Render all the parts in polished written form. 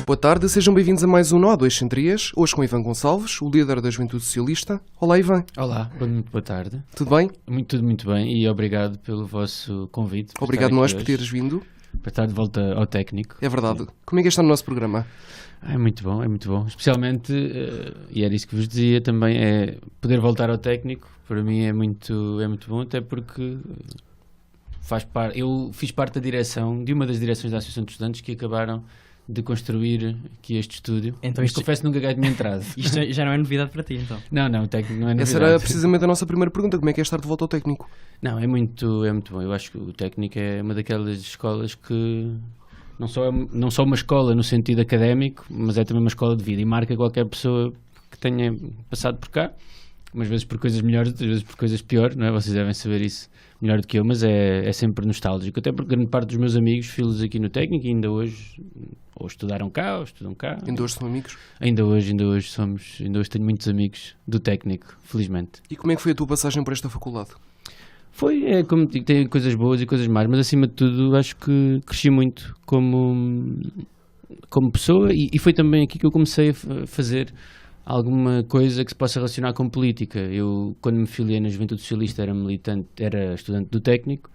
Boa tarde, sejam bem-vindos a mais um Nó 203, hoje com Ivan Gonçalves, o líder da Juventude Socialista. Olá, Ivan. Olá, muito boa tarde. Tudo bem? Tudo muito bem e obrigado pelo vosso convite. Obrigado nós por teres vindo. Para estar de volta ao técnico. É verdade. Como é que está no nosso programa? É muito bom, é muito bom. Especialmente, e era isso que vos dizia também, é poder voltar ao técnico, para mim é muito bom, até porque eu fiz parte da direção, de uma das direções da Associação de Estudantes que acabaram de construir aqui este estúdio. Então mas confesso que nunca ganhei entrada. Isto já não é novidade para ti, então? Não, o técnico não é novidade. Essa era precisamente a nossa primeira pergunta, como é que é estar de volta ao técnico? Não, é muito bom. Eu acho que o técnico é uma daquelas escolas que não só uma escola no sentido académico, mas é também uma escola de vida e marca qualquer pessoa que tenha passado por cá, umas vezes por coisas melhores, outras vezes por coisas piores, não é? Vocês devem saber isso melhor do que eu, mas é sempre nostálgico, até porque grande parte dos meus amigos, filhos aqui no técnico, ainda hoje ou estudaram cá, ou estudam cá. Ainda hoje são amigos? Ainda hoje tenho muitos amigos do técnico, felizmente. E como é que foi a tua passagem por esta faculdade? Como digo, tem coisas boas e coisas más, mas acima de tudo acho que cresci muito como pessoa e foi também aqui que eu comecei a fazer alguma coisa que se possa relacionar com política. Eu, quando me filiei na Juventude Socialista, era estudante do técnico.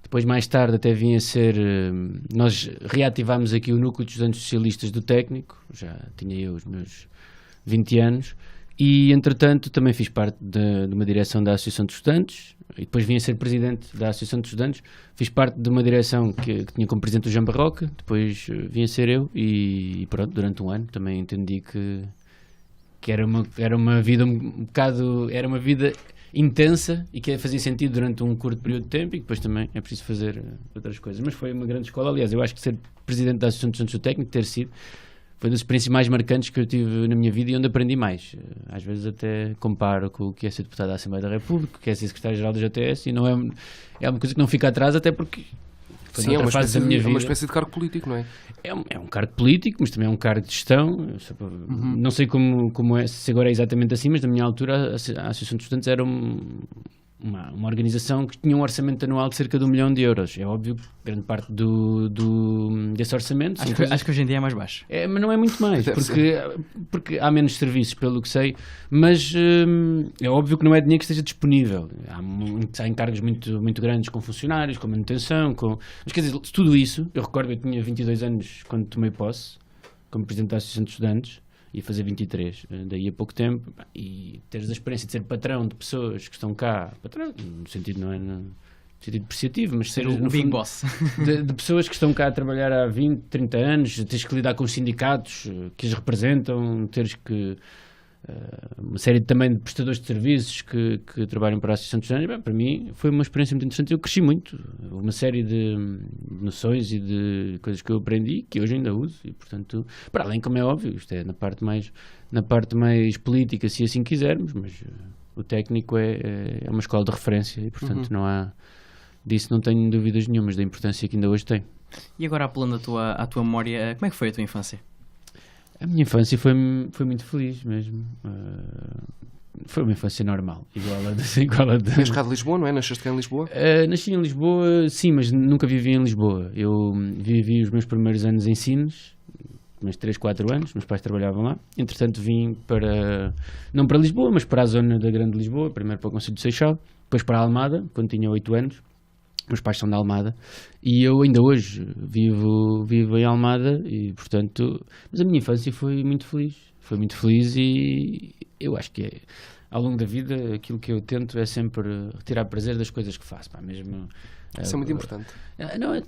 Depois, mais tarde, até vim a ser... Nós reativámos aqui o núcleo de estudantes socialistas do técnico, já tinha eu os meus 20 anos, e, entretanto, também fiz parte de uma direção da Associação de Estudantes, e depois vim a ser presidente da Associação de Estudantes, fiz parte de uma direção que tinha como presidente o Jean Barroca, depois vim a ser eu, e pronto, durante um ano também entendi que era uma vida era uma vida intensa e que fazia sentido durante um curto período de tempo e que depois também é preciso fazer outras coisas. Mas foi uma grande escola, aliás, eu acho que ser presidente da Associação de Estudantes do Técnico, ter sido, foi das experiências mais marcantes que eu tive na minha vida e onde aprendi mais. Às vezes até comparo com o que é ser deputado da Assembleia da República, o que é ser secretário-geral da JTS, e não é uma coisa que não fica atrás, até porque foi sim, é uma vida. espécie de cargo político, não é? É um cargo político, mas também é um cargo de gestão. Não sei como é, se agora é exatamente assim, mas na minha altura a Associação de Estudantes era uma organização que tinha um orçamento anual de cerca de 1 milhão de euros. É óbvio que grande parte desse orçamento... Acho que hoje em dia é mais baixo. Mas não é muito mais, porque há menos serviços, pelo que sei, mas é óbvio que não é dinheiro que esteja disponível. Há encargos muito, muito grandes com funcionários, com manutenção, mas quer dizer, tudo isso, eu recordo, eu tinha 22 anos quando tomei posse, como presidente da Associação de Estudantes, ia fazer 23, daí a pouco tempo, e teres a experiência de ser patrão de pessoas que estão cá, patrão, no sentido não é no sentido depreciativo, mas ser o big boss de pessoas que estão cá a trabalhar há 20, 30 anos, tens que lidar com os sindicatos que os representam, teres que uma série também de prestadores de serviços que trabalham para a Associação de Estudantes. Para mim foi uma experiência muito interessante, eu cresci muito, uma série de noções e de coisas que eu aprendi que hoje ainda uso e portanto, para além, como é óbvio, isto é na parte mais política, se assim quisermos, mas o técnico é uma escola de referência e portanto disso não tenho dúvidas nenhumas da importância que ainda hoje tem. E agora, apelando à tua memória, como é que foi a tua infância? A minha infância foi muito feliz mesmo. Foi uma infância normal, igual a de... És cá de Lisboa, não é? Nasceste cá em Lisboa? Nasci em Lisboa, sim, mas nunca vivi em Lisboa. Eu vivi os meus primeiros anos em Sines, meus 3, 4 anos, meus pais trabalhavam lá. Entretanto vim não para Lisboa, mas para a zona da Grande Lisboa, primeiro para o Concelho de Seixal, depois para a Almada, quando tinha 8 anos. Meus pais são da Almada e eu ainda hoje vivo em Almada e portanto, mas a minha infância foi muito feliz e eu acho que ao longo da vida aquilo que eu tento é sempre retirar prazer das coisas que faço, mesmo. Isso é muito importante.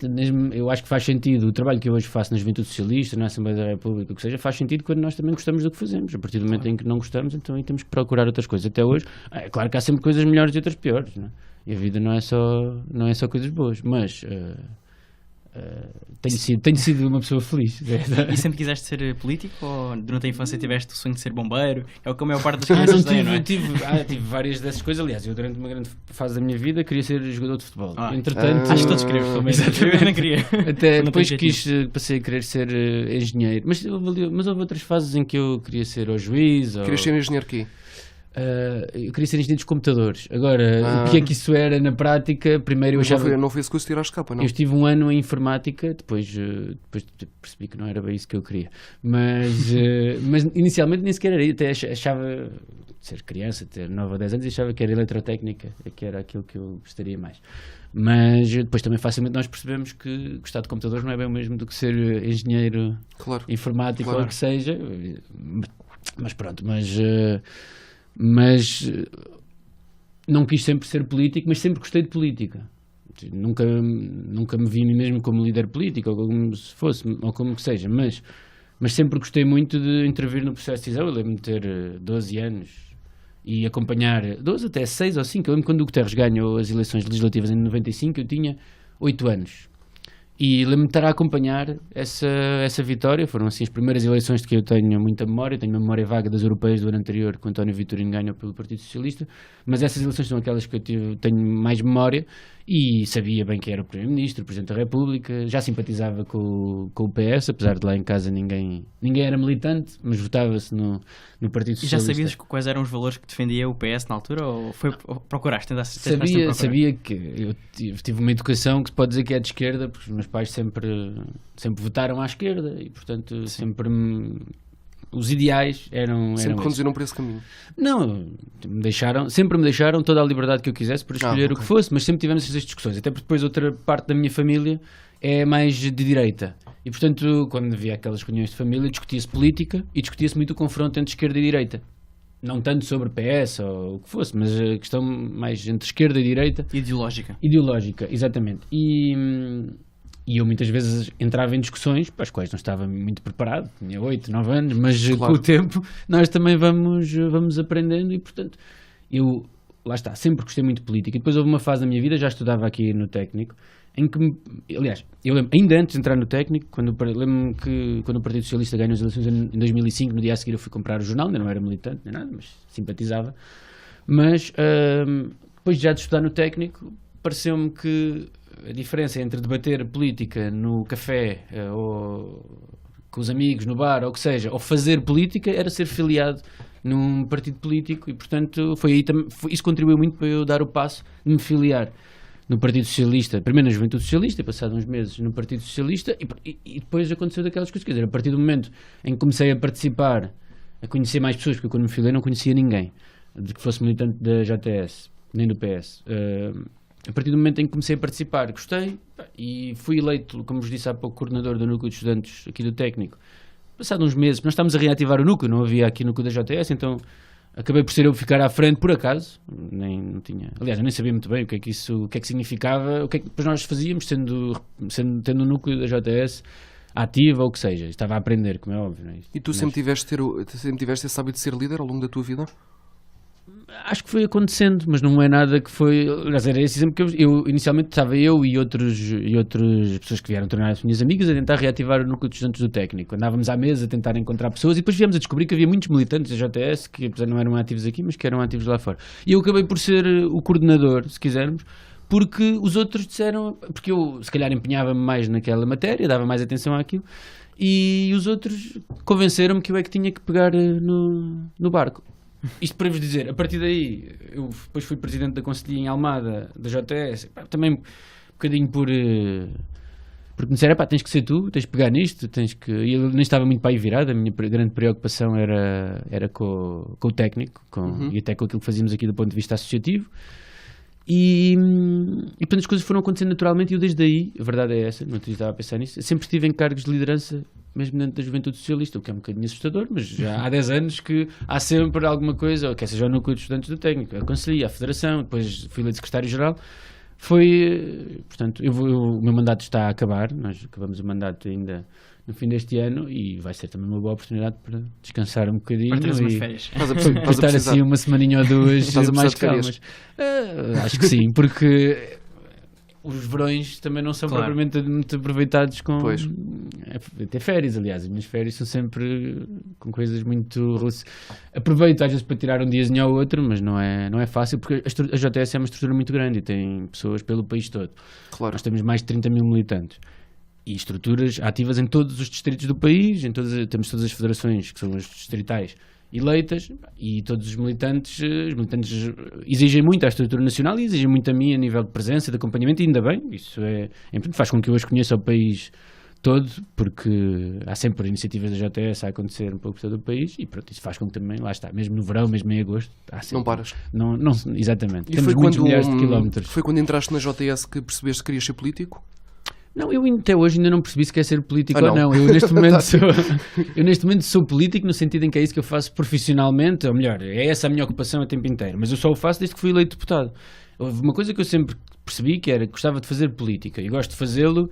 Mesmo, eu acho que faz sentido, o trabalho que eu hoje faço na Juventude Socialista, na Assembleia da República, o que seja, faz sentido quando nós também gostamos do que fazemos. A partir do momento em que não gostamos, então aí temos que procurar outras coisas. Até hoje, é claro que há sempre coisas melhores e outras piores, não é? E a vida não é só coisas boas, mas tenho sido uma pessoa feliz. E sempre quiseste ser político ou durante a infância tiveste o sonho de ser bombeiro? É o que a maior parte das crianças tem, não é? Tive várias dessas coisas. Aliás, eu durante uma grande fase da minha vida queria ser jogador de futebol. Entretanto, acho que todos queremos também. Exatamente. Eu não queria. Até depois passei a querer ser engenheiro. Mas houve outras fases em que eu queria ser ou juiz. Querias ser engenheiro quê? eu queria ser engenheiro dos computadores. Agora, o que é que isso era na prática? Primeiro eu Mas achava... não foi isso que o tiraste capa, não? Eu estive um ano em informática, depois percebi que não era bem isso que eu queria. Mas inicialmente nem sequer era, até achava, ser criança, ter 9 ou 10 anos, achava que era eletrotécnica, que era aquilo que eu gostaria mais. Mas depois também facilmente nós percebemos que gostar de computadores não é bem o mesmo do que ser engenheiro informático ou o que seja. Mas pronto, mas não quis sempre ser político, mas sempre gostei de política. Nunca me vi a mim mesmo como líder político, ou como se fosse, ou como que seja, mas sempre gostei muito de intervir no processo de decisão. Eu lembro-me de ter 12 anos e acompanhar, 12 até 6 ou 5, eu lembro quando o Guterres ganhou as eleições legislativas em 95, eu tinha 8 anos. E lembro-me de estar a acompanhar essa vitória. Foram assim as primeiras eleições de que eu tenho muita memória. Tenho uma memória vaga das europeias do ano anterior, que o António Vitorino ganhou pelo Partido Socialista, mas essas eleições são aquelas que eu tenho mais memória e sabia bem quem era o Primeiro-Ministro, o Presidente da República. Já simpatizava com o PS, apesar de lá em casa ninguém era militante, mas votava-se no Partido Socialista. E já sabias quais eram os valores que defendia o PS na altura, ou procuraste? Sabia que eu tive uma educação que se pode dizer que é de esquerda, porque os meus pais sempre votaram à esquerda e, portanto, os ideais eram sempre conduziram por esse caminho. Não, sempre me deixaram toda a liberdade que eu quisesse para escolher o que fosse, mas sempre tivemos essas discussões, até porque depois outra parte da minha família é mais de direita e, portanto, quando havia aquelas reuniões de família, discutia-se política e discutia-se muito o confronto entre esquerda e direita. Não tanto sobre PS ou o que fosse, mas a questão mais entre esquerda e direita. Ideológica, exatamente. E eu muitas vezes entrava em discussões para as quais não estava muito preparado, tinha 8, 9 anos, mas com o tempo nós também vamos aprendendo e, portanto, lá está, sempre gostei muito de política. E depois houve uma fase da minha vida, já estudava aqui no técnico, em que, aliás, eu lembro, ainda antes de entrar no técnico, lembro-me que quando o Partido Socialista ganhou as eleições em 2005, no dia a seguir eu fui comprar o jornal, ainda não era militante nem nada, mas simpatizava. Mas depois já de estudar no técnico, pareceu-me que a diferença entre debater política no café ou com os amigos no bar ou o que seja, ou fazer política, era ser filiado num partido político e, portanto, isso contribuiu muito para eu dar o passo de me filiar no Partido Socialista, primeiro na Juventude Socialista, passado uns meses no Partido Socialista e depois aconteceu daquelas coisas, quer dizer, a partir do momento em que comecei a participar, a conhecer mais pessoas, porque eu quando me filiei não conhecia ninguém de que fosse militante da JTS, nem do PS. A partir do momento em que comecei a participar, gostei e fui eleito, como vos disse há pouco, coordenador do núcleo de estudantes aqui do técnico. Passado uns meses, nós estávamos a reativar o núcleo, não havia aqui núcleo da JTS, então acabei por ser eu ficar à frente por acaso. Aliás, eu nem sabia muito bem o que é que significava, o que é que depois nós fazíamos, tendo o núcleo da JTS ativa ou o que seja. Estava a aprender, como é óbvio. Não é? E tu sempre tiveste esse hábito de ser líder ao longo da tua vida? Acho que foi acontecendo, mas não é nada que foi. Aliás, era esse exemplo que eu inicialmente estava eu e outras pessoas que vieram tornar as minhas amigas a tentar reativar o núcleo de estudantes do técnico. Andávamos à mesa a tentar encontrar pessoas e depois viemos a descobrir que havia muitos militantes da JTS que, apesar de não eram ativos aqui, mas que eram ativos lá fora. E eu acabei por ser o coordenador, se quisermos, porque os outros disseram. Porque eu, se calhar, empenhava-me mais naquela matéria, dava mais atenção àquilo, e os outros convenceram-me que eu é que tinha que pegar no barco. Isto para vos dizer, a partir daí, eu depois fui presidente da Conselhia em Almada, da JTS, também um bocadinho porque me disseram, tens que ser tu, tens que pegar nisto, e eu nem estava muito para aí virado, a minha grande preocupação era com o técnico, e até com aquilo que fazíamos aqui do ponto de vista associativo, e portanto as coisas foram acontecendo naturalmente e eu desde aí, a verdade é essa, não estava a pensar nisso, sempre estive em cargos de liderança, mesmo dentro da Juventude Socialista, o que é um bocadinho assustador, mas já há 10 anos que há sempre alguma coisa, quer seja o núcleo de estudantes do técnico, a Conselhia, a Federação, depois fui eleito secretário-geral. Portanto, o meu mandato está a acabar, nós acabamos o mandato ainda no fim deste ano e vai ser também uma boa oportunidade para descansar um bocadinho umas férias. Para estar assim uma semaninha ou duas mais calmas. Acho que sim, porque os verões também não são propriamente muito aproveitados com até férias, aliás, as minhas férias são sempre com coisas muito... Aproveito às vezes para tirar um diazinho ao outro, mas não é fácil, porque a JTS é uma estrutura muito grande e tem pessoas pelo país todo. Claro. Nós temos mais de 30 mil militantes e estruturas ativas em todos os distritos do país, temos todas as federações que são as distritais eleitas, e todos os militantes exigem muito à estrutura nacional e exigem muito a mim a nível de presença, de acompanhamento, e ainda bem, isso faz com que eu as conheça o país todo, porque há sempre iniciativas da JTS a acontecer um pouco por todo o país, e pronto, isso faz com que também, lá está, mesmo no verão, mesmo em agosto, há sempre, Não paras. não, exatamente, E temos foi muitos quando, milhares de quilómetros. foi quando entraste na JTS que percebeste que querias ser político? Não, eu até hoje ainda não percebi se quer ser político ou não. não. Eu neste momento sou político no sentido em que é isso que eu faço profissionalmente, ou melhor, é essa a minha ocupação o tempo inteiro, mas eu só o faço desde que fui eleito deputado. Houve uma coisa que eu sempre percebi, que era que gostava de fazer política, e gosto de fazê-lo,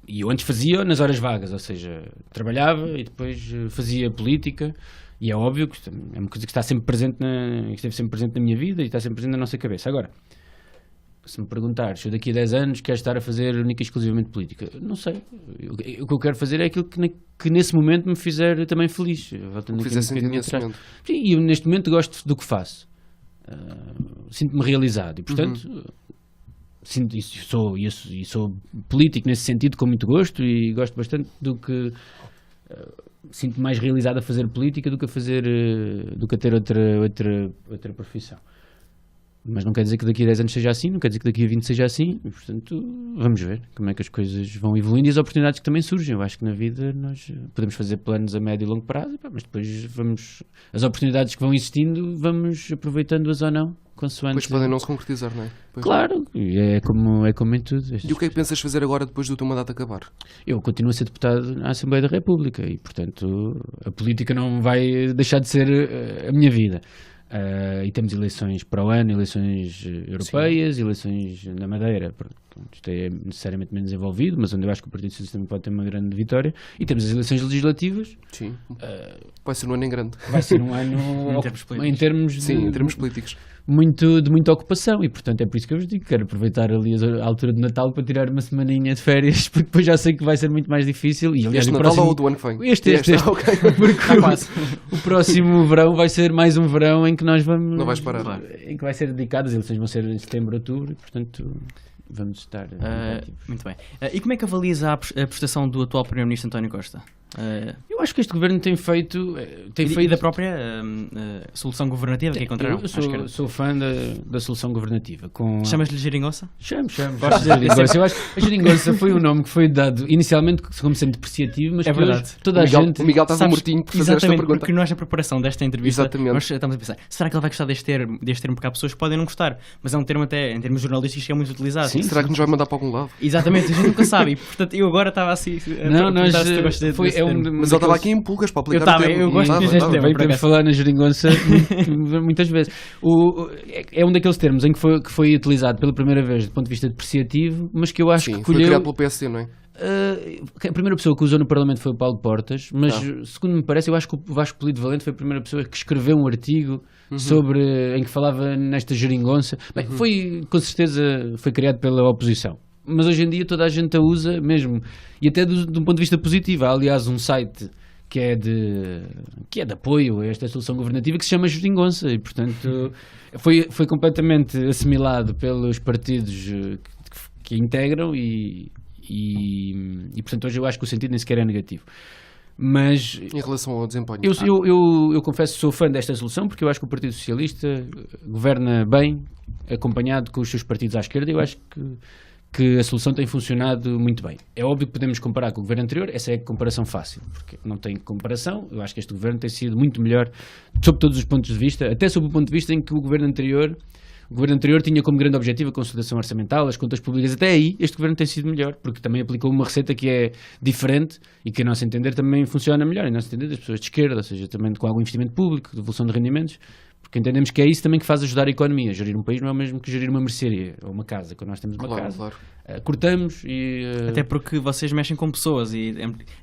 e eu antes fazia nas horas vagas, ou seja, trabalhava e depois fazia política, e é óbvio que é uma coisa que está sempre presente que esteve sempre presente na minha vida e está sempre presente na nossa cabeça. Agora, se me perguntares se eu daqui a 10 anos quero estar a fazer única e exclusivamente política, não sei. O que eu quero fazer é aquilo que nesse momento me fizer também feliz. O que fizer sentido nesse momento. Sim, e eu neste momento gosto do que faço. Sinto-me realizado e, portanto, sinto isso, sou político nesse sentido com muito gosto, e gosto bastante do que... sinto mais realizado a fazer política do que a ter outra profissão. Mas não quer dizer que daqui a 10 anos seja assim, não quer dizer que daqui a 20 seja assim, e portanto vamos ver como é que as coisas vão evoluindo e as oportunidades que também surgem. Eu acho que na vida nós podemos fazer planos a médio e longo prazo, mas depois as oportunidades que vão existindo, vamos aproveitando-as ou não, consoante... Depois podem não se concretizar, não é? Pois. Claro, é como em tudo. E o que é que pensas fazer agora depois do teu mandato acabar? Eu continuo a ser deputado na Assembleia da República e, portanto, a política não vai deixar de ser a minha vida. E temos eleições para o ano, eleições europeias, eleições na Madeira. Isto é necessariamente menos envolvido, mas onde eu acho que o Partido Socialista também pode ter uma grande vitória. E temos as eleições legislativas. Sim. Vai ser um ano em grande. Vai ser um ano em termos políticos. De muita ocupação, e portanto é por isso que eu vos digo que quero aproveitar ali a altura de Natal para tirar uma semaninha de férias, porque depois já sei que vai ser muito mais difícil. E, aliás, este Natal ou do ano que vem? Este. Okay. Porque o próximo verão vai ser mais um verão em que nós vamos... Não vais parar. Claro. Em que vai ser dedicado, as eleições vão ser em setembro, outubro, e portanto vamos estar... muito bem. E como é que avalias a prestação do atual Primeiro-Ministro António Costa? Eu acho que este governo tem feito E da própria solução governativa que encontraram. Eu sou fã da solução governativa. Chamas-lhe geringonça? Chamo. Gosto de geringonça. Eu acho que a geringonça foi um nome que foi dado inicialmente como sendo depreciativo, mas é que verdade. Hoje toda a gente... O Miguel estava mortinho por fazer esta pergunta. Porque nós, na preparação desta entrevista, Exatamente. nós estamos a pensar, será que ele vai gostar deste termo? Porque há pessoas que podem não gostar, mas é um termo até, em termos jornalísticos, que é muito utilizado. Sim, será que nos vai mandar para algum lado? Exatamente, a gente nunca sabe. E, portanto, eu agora estava assim... Mas ele estava aqui em pulgas para aplicar o termo. Eu gosto de dizer Veio falar na geringonça muitas vezes. É um daqueles termos em que foi utilizado pela primeira vez do ponto de vista depreciativo, mas que eu acho que foi criado pelo PSD, não é? A primeira pessoa que usou no Parlamento foi o Paulo Portas, mas segundo me parece, eu acho que o Vasco Polido Valente foi a primeira pessoa que escreveu um artigo em que falava nesta geringonça. Bem, com certeza foi criado pela oposição. Mas hoje em dia toda a gente a usa mesmo, e até de um ponto de vista positivo. Há, aliás, um site que é de apoio a esta solução governativa que se chama Geringonça, e portanto foi completamente assimilado pelos partidos que integram e portanto hoje eu acho que o sentido nem sequer é negativo. Mas em relação ao desempenho, eu confesso que sou fã desta solução, porque eu acho que o Partido Socialista governa bem, acompanhado com os seus partidos à esquerda, e eu acho que a solução tem funcionado muito bem. É óbvio que podemos comparar com o governo anterior, essa é a comparação fácil, porque não tem comparação. Eu acho que este governo tem sido muito melhor sob todos os pontos de vista, até sob o ponto de vista em que o governo anterior tinha como grande objetivo a consolidação orçamental, as contas públicas. Até aí este governo tem sido melhor, porque também aplicou uma receita que é diferente e que, a nosso entender, também funciona melhor, a nosso entender, das pessoas de esquerda, ou seja, também com algum investimento público, devolução de rendimentos, porque entendemos que é isso também que faz ajudar a economia. Gerir um país não é o mesmo que gerir uma mercearia ou uma casa. Quando nós temos uma casa, cortamos e... Até porque vocês mexem com pessoas e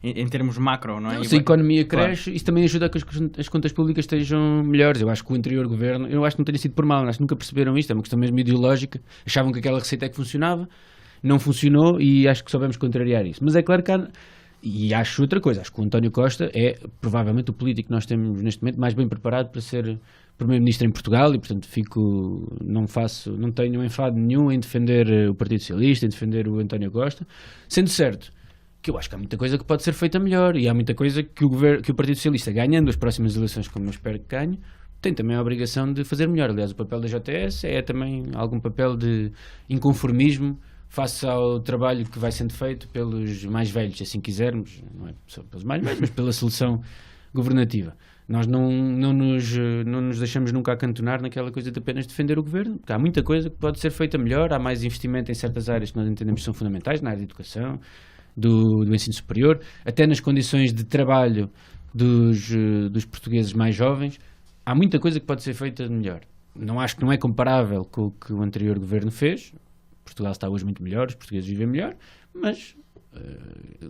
em termos macro, não é? Se a economia cresce, isso também ajuda a que as contas públicas estejam melhores. Eu acho que o anterior governo, eu acho que não tenha sido por mal, acho que nunca perceberam isto, é uma questão mesmo ideológica. Achavam que aquela receita é que funcionava, não funcionou, e acho que soubemos contrariar isso. Mas é claro que e acho outra coisa, acho que o António Costa é provavelmente o político que nós temos neste momento mais bem preparado para ser Primeiro-Ministro em Portugal, e portanto não tenho enfado nenhum em defender o Partido Socialista, em defender o António Costa, sendo certo que eu acho que há muita coisa que pode ser feita melhor e há muita coisa que que o Partido Socialista, ganhando as próximas eleições, como eu espero que ganhe, tem também a obrigação de fazer melhor. Aliás, o papel da JTS é também algum papel de inconformismo face ao trabalho que vai sendo feito pelos mais velhos, se assim quisermos, não é só pelos mais velhos, mas pela solução governativa. Nós não nos deixamos nunca acantonar naquela coisa de apenas defender o governo, porque há muita coisa que pode ser feita melhor, há mais investimento em certas áreas que nós entendemos que são fundamentais, na área da educação, do ensino superior, até nas condições de trabalho dos portugueses mais jovens. Há muita coisa que pode ser feita melhor. Acho que não é comparável com o que o anterior governo fez. Portugal está hoje muito melhor, os portugueses vivem melhor, mas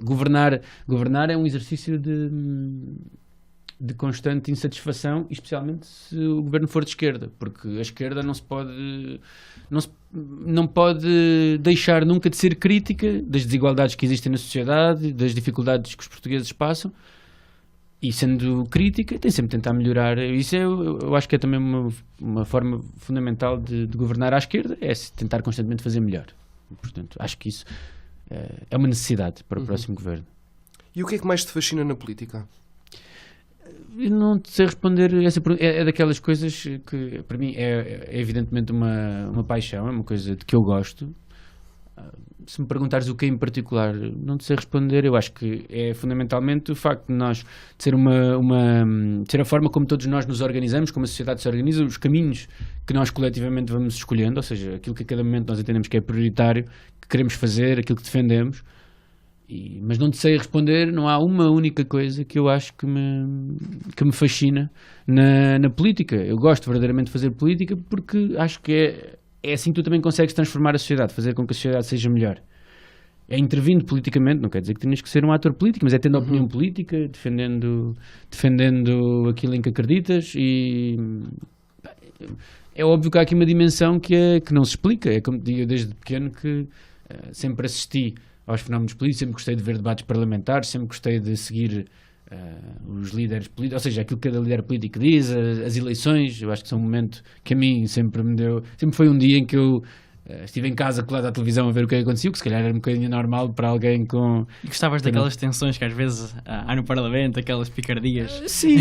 governar é um exercício de constante insatisfação, especialmente se o governo for de esquerda, porque a esquerda não pode deixar nunca de ser crítica das desigualdades que existem na sociedade, das dificuldades que os portugueses passam, e sendo crítica tem sempre de tentar melhorar. Isso eu acho que é também uma forma fundamental de governar à esquerda, é tentar constantemente fazer melhor. Portanto, acho que isso é uma necessidade para o próximo governo. E o que é que mais te fascina na política? Eu não sei responder essa pergunta. É daquelas coisas que para mim é evidentemente uma paixão, é uma coisa de que eu gosto. Se me perguntares o que em particular, não te sei responder. Eu acho que é fundamentalmente o facto de nós de ser a forma como todos nós nos organizamos, como a sociedade se organiza, os caminhos que nós coletivamente vamos escolhendo, ou seja, aquilo que a cada momento nós entendemos que é prioritário, que queremos fazer, aquilo que defendemos. Mas não te sei responder, não há uma única coisa que eu acho que me fascina na política. Eu gosto verdadeiramente de fazer política porque acho que é assim que tu também consegues transformar a sociedade, fazer com que a sociedade seja melhor. É intervindo politicamente, não quer dizer que tenhas que ser um ator político, mas é tendo opinião política, defendendo aquilo em que acreditas, e é óbvio que há aqui uma dimensão que não se explica. É como te digo, desde pequeno que sempre assisti aos fenómenos políticos, sempre gostei de ver debates parlamentares, sempre gostei de seguir os líderes políticos, ou seja, aquilo que cada líder político diz, as eleições. Eu acho que são um momento que a mim sempre foi um dia em que eu estive em casa colado à televisão a ver o que aconteceu, que se calhar era um bocadinho normal para alguém com... E gostavas daquelas tensões que às vezes há no Parlamento, aquelas picardias? Sim,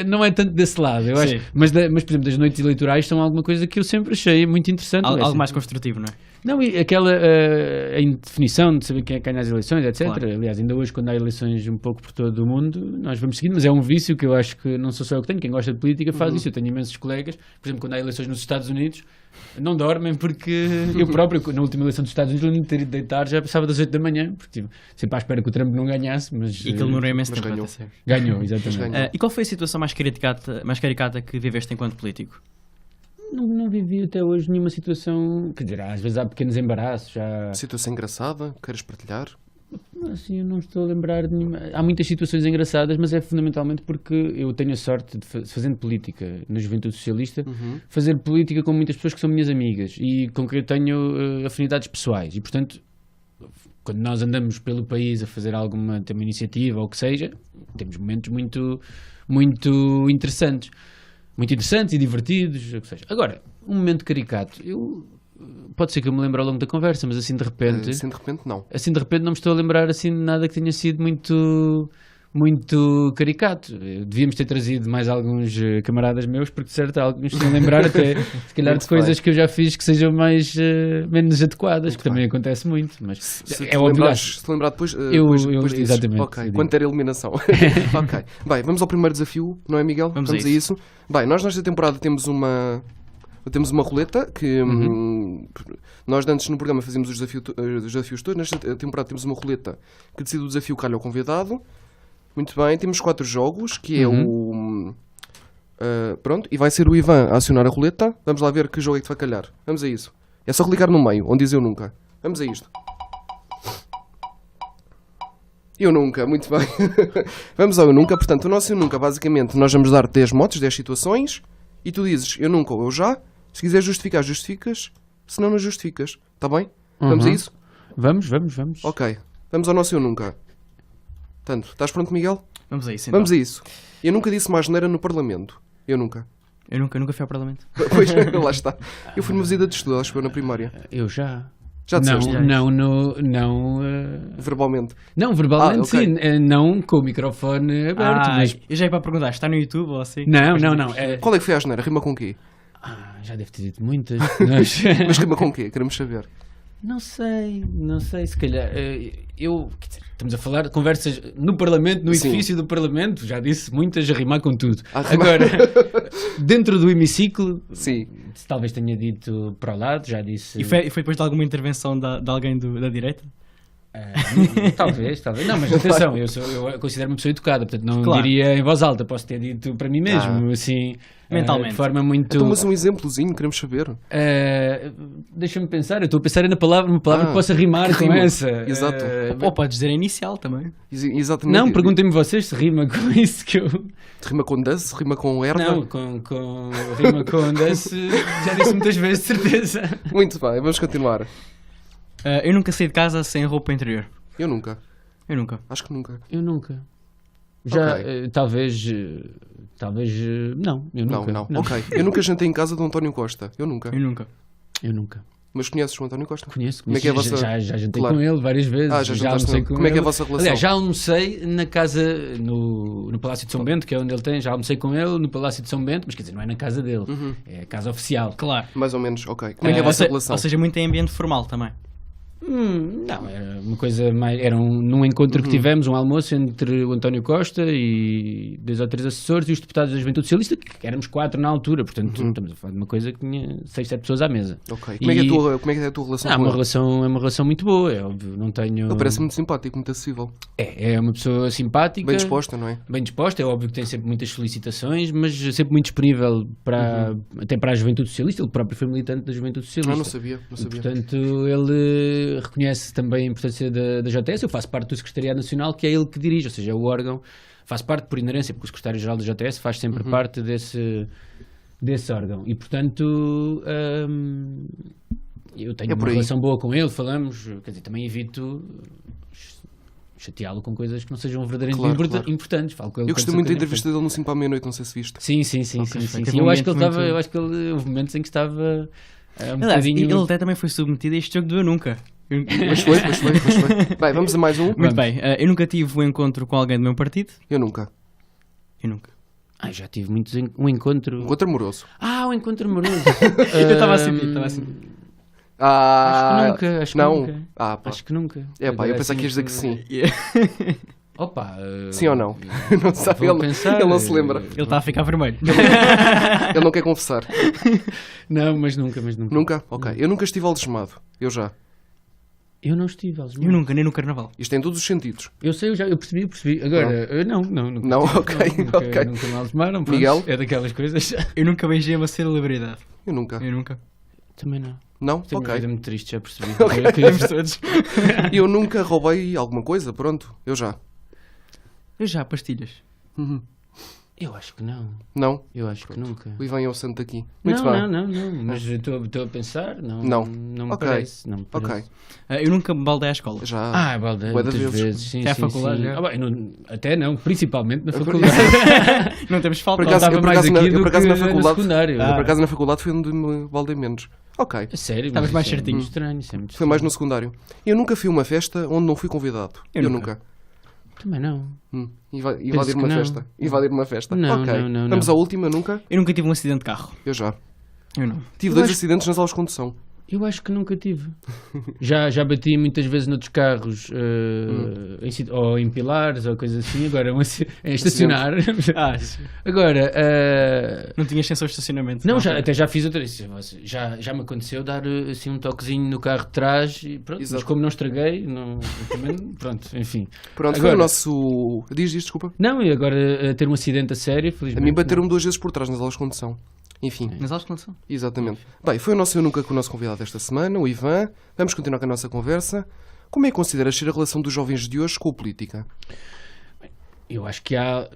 não é tanto desse lado, eu acho. Mas, por exemplo, das noites eleitorais são alguma coisa que eu sempre achei muito interessante. Algo mais construtivo, não é? Não, e aquela a indefinição de saber quem é que ganha as eleições, etc. Claro. Aliás, ainda hoje, quando há eleições um pouco por todo o mundo, nós vamos seguindo, mas é um vício que eu acho que não sou só eu que tenho. Quem gosta de política faz isso. Eu tenho imensos colegas, por exemplo, quando há eleições nos Estados Unidos, não dormem, porque eu próprio, na última eleição dos Estados Unidos, eu nem ter ido deitar, já passava das 8 da manhã, porque sempre à espera que o Trump não ganhasse. Mas, e que ele demorou imenso tempo. Ganhou, exatamente. E qual foi a situação mais caricata que viveste enquanto político? Não vivi até hoje nenhuma situação, quer dizer, às vezes há pequenos embaraços. Situação engraçada? Queres partilhar? Assim, eu não estou a lembrar de nenhuma. Há muitas situações engraçadas, mas é fundamentalmente porque eu tenho a sorte de, fazendo política na Juventude Socialista, fazer política com muitas pessoas que são minhas amigas e com quem eu tenho afinidades pessoais. E, portanto, quando nós andamos pelo país a fazer alguma iniciativa ou o que seja, temos momentos muito interessantes. Muito interessantes e divertidos, ou seja. Agora, um momento caricato, pode ser que eu me lembre ao longo da conversa, mas assim de repente... Assim de repente não. Assim de repente não me estou a lembrar assim de nada que tenha sido muito caricato. Devíamos ter trazido mais alguns camaradas meus, porque de certo alguns se lembrar até, se calhar, de coisas que eu já fiz que sejam menos adequadas, que também acontece muito. Mas se lembrar depois, depois exatamente. Ok, quanto era a eliminação. Ok. Bem, vamos ao primeiro desafio, não é, Miguel? Vamos a isso. Bem, nós nesta temporada temos uma roleta que nós antes no programa fazíamos os desafios todos. Nesta temporada temos uma roleta que decide o desafio que calha ao convidado. Muito bem, temos 4 jogos, que é pronto, e vai ser o Ivan a acionar a roleta. Vamos lá ver que jogo é que te vai calhar. Vamos a isso. É só clicar no meio, onde diz eu nunca. Vamos a isto. Eu nunca, muito bem. Vamos ao eu nunca. Portanto, o nosso eu nunca, basicamente, nós vamos dar 10 motos, 10 situações, e tu dizes eu nunca ou eu já. Se quiseres justificar, justificas. Se não justificas. Está bem? Vamos a isso? Vamos. Ok. Vamos ao nosso eu nunca. Portanto, estás pronto, Miguel? Vamos a isso, então. Vamos a isso. Eu nunca disse mais asneira no Parlamento. Eu nunca. Eu nunca fui ao Parlamento. Pois, lá está. Eu fui numa visita de estudo, acho que foi na primária. Eu já. Já disseste? Verbalmente. Não, verbalmente ok. sim, não com o microfone aberto. Mas... Eu já ia para perguntar, está no YouTube ou assim? Não. Qual é que foi a asneira? Rima com quê? Já deve ter dito muitas. Mas... Mas rima com quê? Queremos saber. Não sei, se calhar. Estamos a falar de conversas no Parlamento, no edifício do Parlamento, já disse muitas a rimar com tudo. Agora, dentro do hemiciclo, sim. Talvez tenha dito para o lado, já disse. E foi depois de alguma intervenção de alguém da direita? Talvez. Não, mas atenção, eu considero-me uma pessoa educada, portanto não diria em voz alta, posso ter dito para mim mesmo, assim, mentalmente. De forma muito. Então, mas um exemplozinho, queremos saber. Deixa-me pensar, eu estou a pensar na palavra, uma palavra que possa rimar com essa. Exato. Ou podes dizer a inicial também. Exatamente. Não, perguntem-me vocês se rima com isso que eu. Rima com dance? Rima com erva? Não, rima com dance, já disse muitas vezes, de certeza. Muito bem, vamos continuar. Eu nunca saí de casa sem roupa interior. Eu nunca. Acho que nunca. Eu nunca. Já, talvez. Não, eu nunca. Não. Ok. Eu nunca jantei em casa do António Costa. Eu nunca. Eu nunca. Mas conheces o António Costa? Conheço. Como é que é a vossa... Já jantei com ele várias vezes. Já almocei com ele. Como é que é a vossa relação? Aliás, já almocei na casa, no Palácio de São Bento, que é onde ele tem. Já almocei com ele no Palácio de São Bento, mas quer dizer, não é na casa dele. É a casa oficial. Claro. Mais ou menos, ok. Como é que é a vossa relação? Ou seja, muito em ambiente formal também. Não, era uma coisa mais. Era num encontro que tivemos, um almoço entre o António Costa e 2 ou 3 assessores e os deputados da Juventude Socialista, que éramos 4 na altura, portanto estamos a falar de uma coisa que tinha 6, 7 pessoas à mesa. Ok. Como é que é a tua relação com ele? É uma relação muito boa, é óbvio. Não tenho. Ele parece muito simpático, muito acessível. É uma pessoa simpática. Bem disposta, não é? Bem disposta, é óbvio que tem sempre muitas solicitações, mas sempre muito disponível até para a Juventude Socialista. Ele próprio foi militante da Juventude Socialista. Não sabia. E, portanto, ele reconhece também a importância da JTS. Eu faço parte do Secretariado Nacional, que é ele que dirige, ou seja, é o órgão, faço parte por inerência, porque o Secretário-Geral da JTS faz sempre parte desse órgão. E, portanto, eu tenho uma relação boa com ele, falamos, quer dizer, também evito chateá-lo com coisas que não sejam verdadeiramente importantes. Falo com ele. Eu gostei muito da entrevista dele no 5 para a meia-noite, não sei se viste. Sim. Eu acho que ele houve momentos em que estava Ele até também foi submetido a este jogo do Eu Nunca. Mas foi. Bem, vamos a mais um. Muito bem. Eu nunca tive um encontro com alguém do meu partido. Eu nunca. Já tive um encontro. Encontro amoroso. Um encontro amoroso. Eu estava assim. Acho que nunca. Acho que nunca. Eu pensava que ias dizer que sim. Opa, sim ou não? Não sabe, ele não se lembra. Ele está a ficar vermelho. Ele não quer confessar. Não, mas nunca. Nunca? Ok. Eu nunca estive algemado. Eu já. Eu não estive algemado. Eu nunca, nem no carnaval. Isto tem todos os sentidos. Eu sei, eu percebi. Agora, não. Não, ok. Nunca me algemaram. Miguel? É daquelas coisas. Eu nunca beijei uma celebridade. Eu nunca. Também não. Não? Tenho Ok. uma vida muito triste, já percebi. Eu nunca roubei alguma coisa, pronto. Eu já. Pastilhas. Eu acho que não. Não? Eu acho que nunca. O Ivan é o santo aqui. Muito bem. Não. Mas estou a pensar, não me Ok. parece. Ok. Eu nunca me baldei à escola. Já. Baldei Bué de muitas vezes. Sim, Até à faculdade, já. Até não, principalmente na faculdade. Não temos falta. Por acaso na faculdade. secundário. Por acaso na faculdade foi onde me baldei menos. Ok. Sério? Estavas mais isso é certinho. muito estranho. Foi mais no secundário. Eu nunca fui a uma festa onde não fui convidado. Eu nunca. Também não. Invadir uma festa. Invadir uma festa. Não, ok. não. Vamos à última, nunca? Eu nunca tive um acidente de carro. Eu já. Eu não. Tive 2 acidentes nas aulas de condução. Eu acho que nunca tive. Já bati muitas vezes noutros carros, ou em pilares, ou coisa assim. Agora, em estacionar. Agora... Não tinhas sensor de estacionamento? Não, até já fiz outra. Já me aconteceu dar assim um toquezinho no carro de trás e pronto. Mas como não estraguei, também, pronto, enfim. Pronto, agora, foi o nosso... Diz, desculpa. Não, e agora ter um acidente a sério, felizmente. A mim bateram-me 2 vezes por trás nas aulas de condução. Enfim. Nas aulas de condução? Exatamente. Bem, foi o nosso Eu Nunca com o nosso convidado esta semana, o Ivan. Vamos continuar com a nossa conversa. Como é que consideras ser a relação dos jovens de hoje com a política? Eu acho que há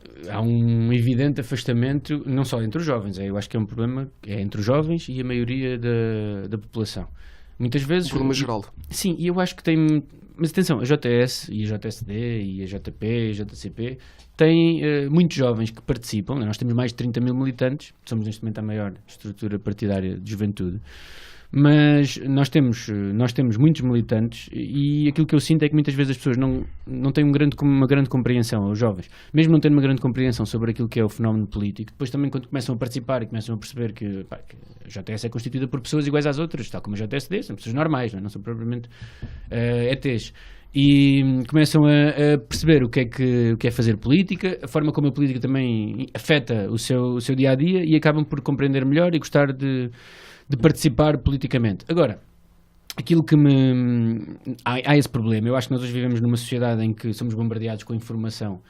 um evidente afastamento, não só entre os jovens, eu acho que é um problema entre os jovens e a maioria da população. Muitas vezes... Um problema geral. Sim, e eu acho que tem... Mas atenção, a JS e a JSD e a JP e a JCP têm muitos jovens que participam. Nós temos mais de 30 mil militantes, somos neste momento a maior estrutura partidária de juventude. Mas nós temos muitos militantes e aquilo que eu sinto é que muitas vezes as pessoas não têm uma grande compreensão, os jovens, mesmo não tendo uma grande compreensão sobre aquilo que é o fenómeno político, depois também quando começam a participar e começam a perceber que a JTS é constituída por pessoas iguais às outras, tal como a JSD, são pessoas normais, não são propriamente ETs. E começam a perceber o que é fazer política, a forma como a política também afeta o seu dia-a-dia e acabam por compreender melhor e gostar de participar politicamente. Agora, aquilo que há esse problema. Eu acho que nós hoje vivemos numa sociedade em que somos bombardeados com informação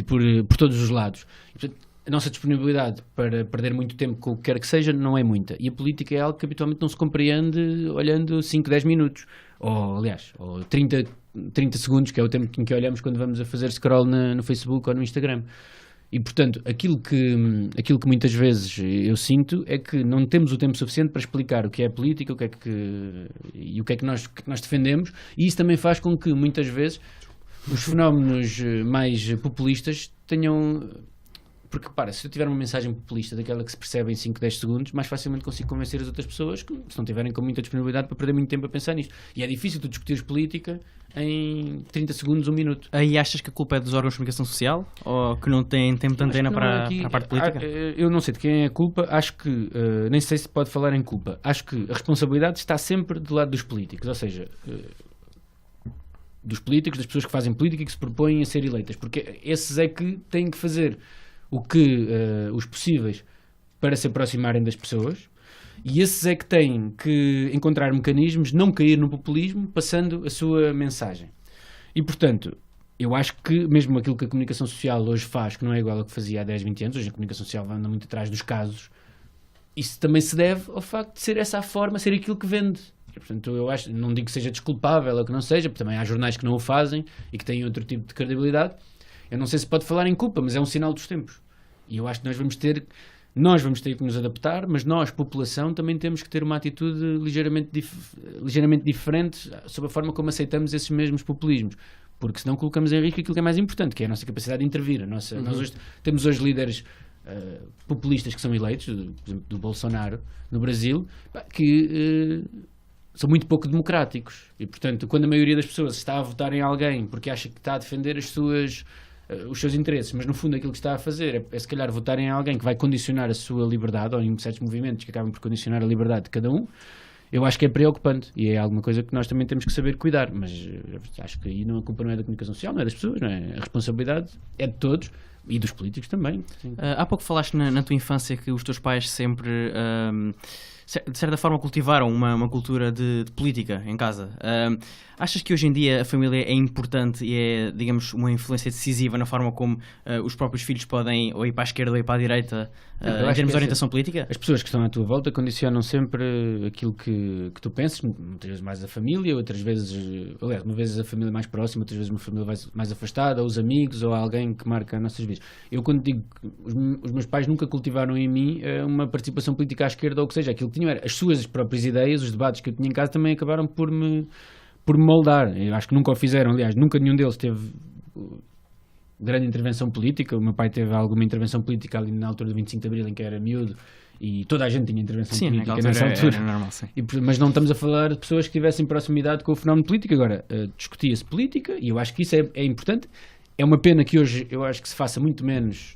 por todos os lados. E, portanto, a nossa disponibilidade para perder muito tempo com o que quer que seja não é muita. E a política é algo que habitualmente não se compreende olhando 5, 10 minutos. Ou, aliás, 30 segundos, que é o tempo em que olhamos quando vamos a fazer scroll no Facebook ou no Instagram. E, portanto, aquilo que muitas vezes eu sinto é que não temos o tempo suficiente para explicar o que é política, o que é que nós defendemos, e isso também faz com que, muitas vezes, os fenómenos mais populistas tenham... Porque, se eu tiver uma mensagem populista daquela que se percebe em 5, 10 segundos, mais facilmente consigo convencer as outras pessoas que, se não tiverem com muita disponibilidade, para perder muito tempo a pensar nisto. E é difícil tu discutires política em 30 segundos, 1 minuto. Aí achas que a culpa é dos órgãos de comunicação social? Ou que não têm tempo de antena para a parte política? Eu não sei de quem é a culpa. Acho que, nem sei se pode falar em culpa. Acho que a responsabilidade está sempre do lado dos políticos. Ou seja... dos políticos, das pessoas que fazem política e que se propõem a ser eleitas. Porque esses é que têm que fazer o que os possíveis para se aproximarem das pessoas, e esses é que têm que encontrar mecanismos, não cair no populismo, passando a sua mensagem. E, portanto, eu acho que mesmo aquilo que a comunicação social hoje faz, que não é igual ao que fazia há 10, 20 anos, hoje a comunicação social anda muito atrás dos casos, isso também se deve ao facto de ser essa a forma, ser aquilo que vende. E, portanto, eu acho, não digo que seja desculpável ou que não seja, porque também há jornais que não o fazem e que têm outro tipo de credibilidade. Eu não sei se pode falar em culpa, mas é um sinal dos tempos. E eu acho que nós vamos ter que nos adaptar, mas nós, população, também temos que ter uma atitude ligeiramente diferente sobre a forma como aceitamos esses mesmos populismos. Porque senão colocamos em risco aquilo que é mais importante, que é a nossa capacidade de intervir. Nós temos hoje líderes populistas que são eleitos, por exemplo, do Bolsonaro, no Brasil, que... são muito pouco democráticos. E, portanto, quando a maioria das pessoas está a votar em alguém porque acha que está a defender os seus interesses, mas no fundo aquilo que está a fazer é se calhar votar em alguém que vai condicionar a sua liberdade, ou em certos movimentos que acabam por condicionar a liberdade de cada um, eu acho que é preocupante e é alguma coisa que nós também temos que saber cuidar. Mas acho que aí a culpa não é da comunicação social, não é das pessoas, não é? A responsabilidade é de todos e dos políticos também. Há pouco falaste na tua infância que os teus pais sempre de certa forma cultivaram uma cultura de política em casa. Achas que hoje em dia a família é importante e é, digamos, uma influência decisiva na forma como os próprios filhos podem ou ir para a esquerda ou ir para a direita em termos de orientação política? As pessoas que estão à tua volta condicionam sempre aquilo que tu pensas, muitas vezes mais a família, outras vezes, aliás, uma vez a família mais próxima, outras vezes uma família mais afastada, ou os amigos, ou alguém que marca as nossas vidas. Eu, quando digo que os meus pais nunca cultivaram em mim uma participação política à esquerda, ou o que seja, aquilo que tinham era as suas próprias ideias, os debates que eu tinha em casa também acabaram por me moldar. Eu acho que nunca o fizeram, aliás, nunca nenhum deles teve grande intervenção política. O meu pai teve alguma intervenção política ali na altura do 25 de Abril, em que era miúdo, e toda a gente tinha intervenção política nessa altura. Era normal, sim. Mas não estamos a falar de pessoas que tivessem proximidade com o fenómeno político. Agora, discutia-se política, e eu acho que isso é importante. É uma pena que hoje eu acho que se faça muito menos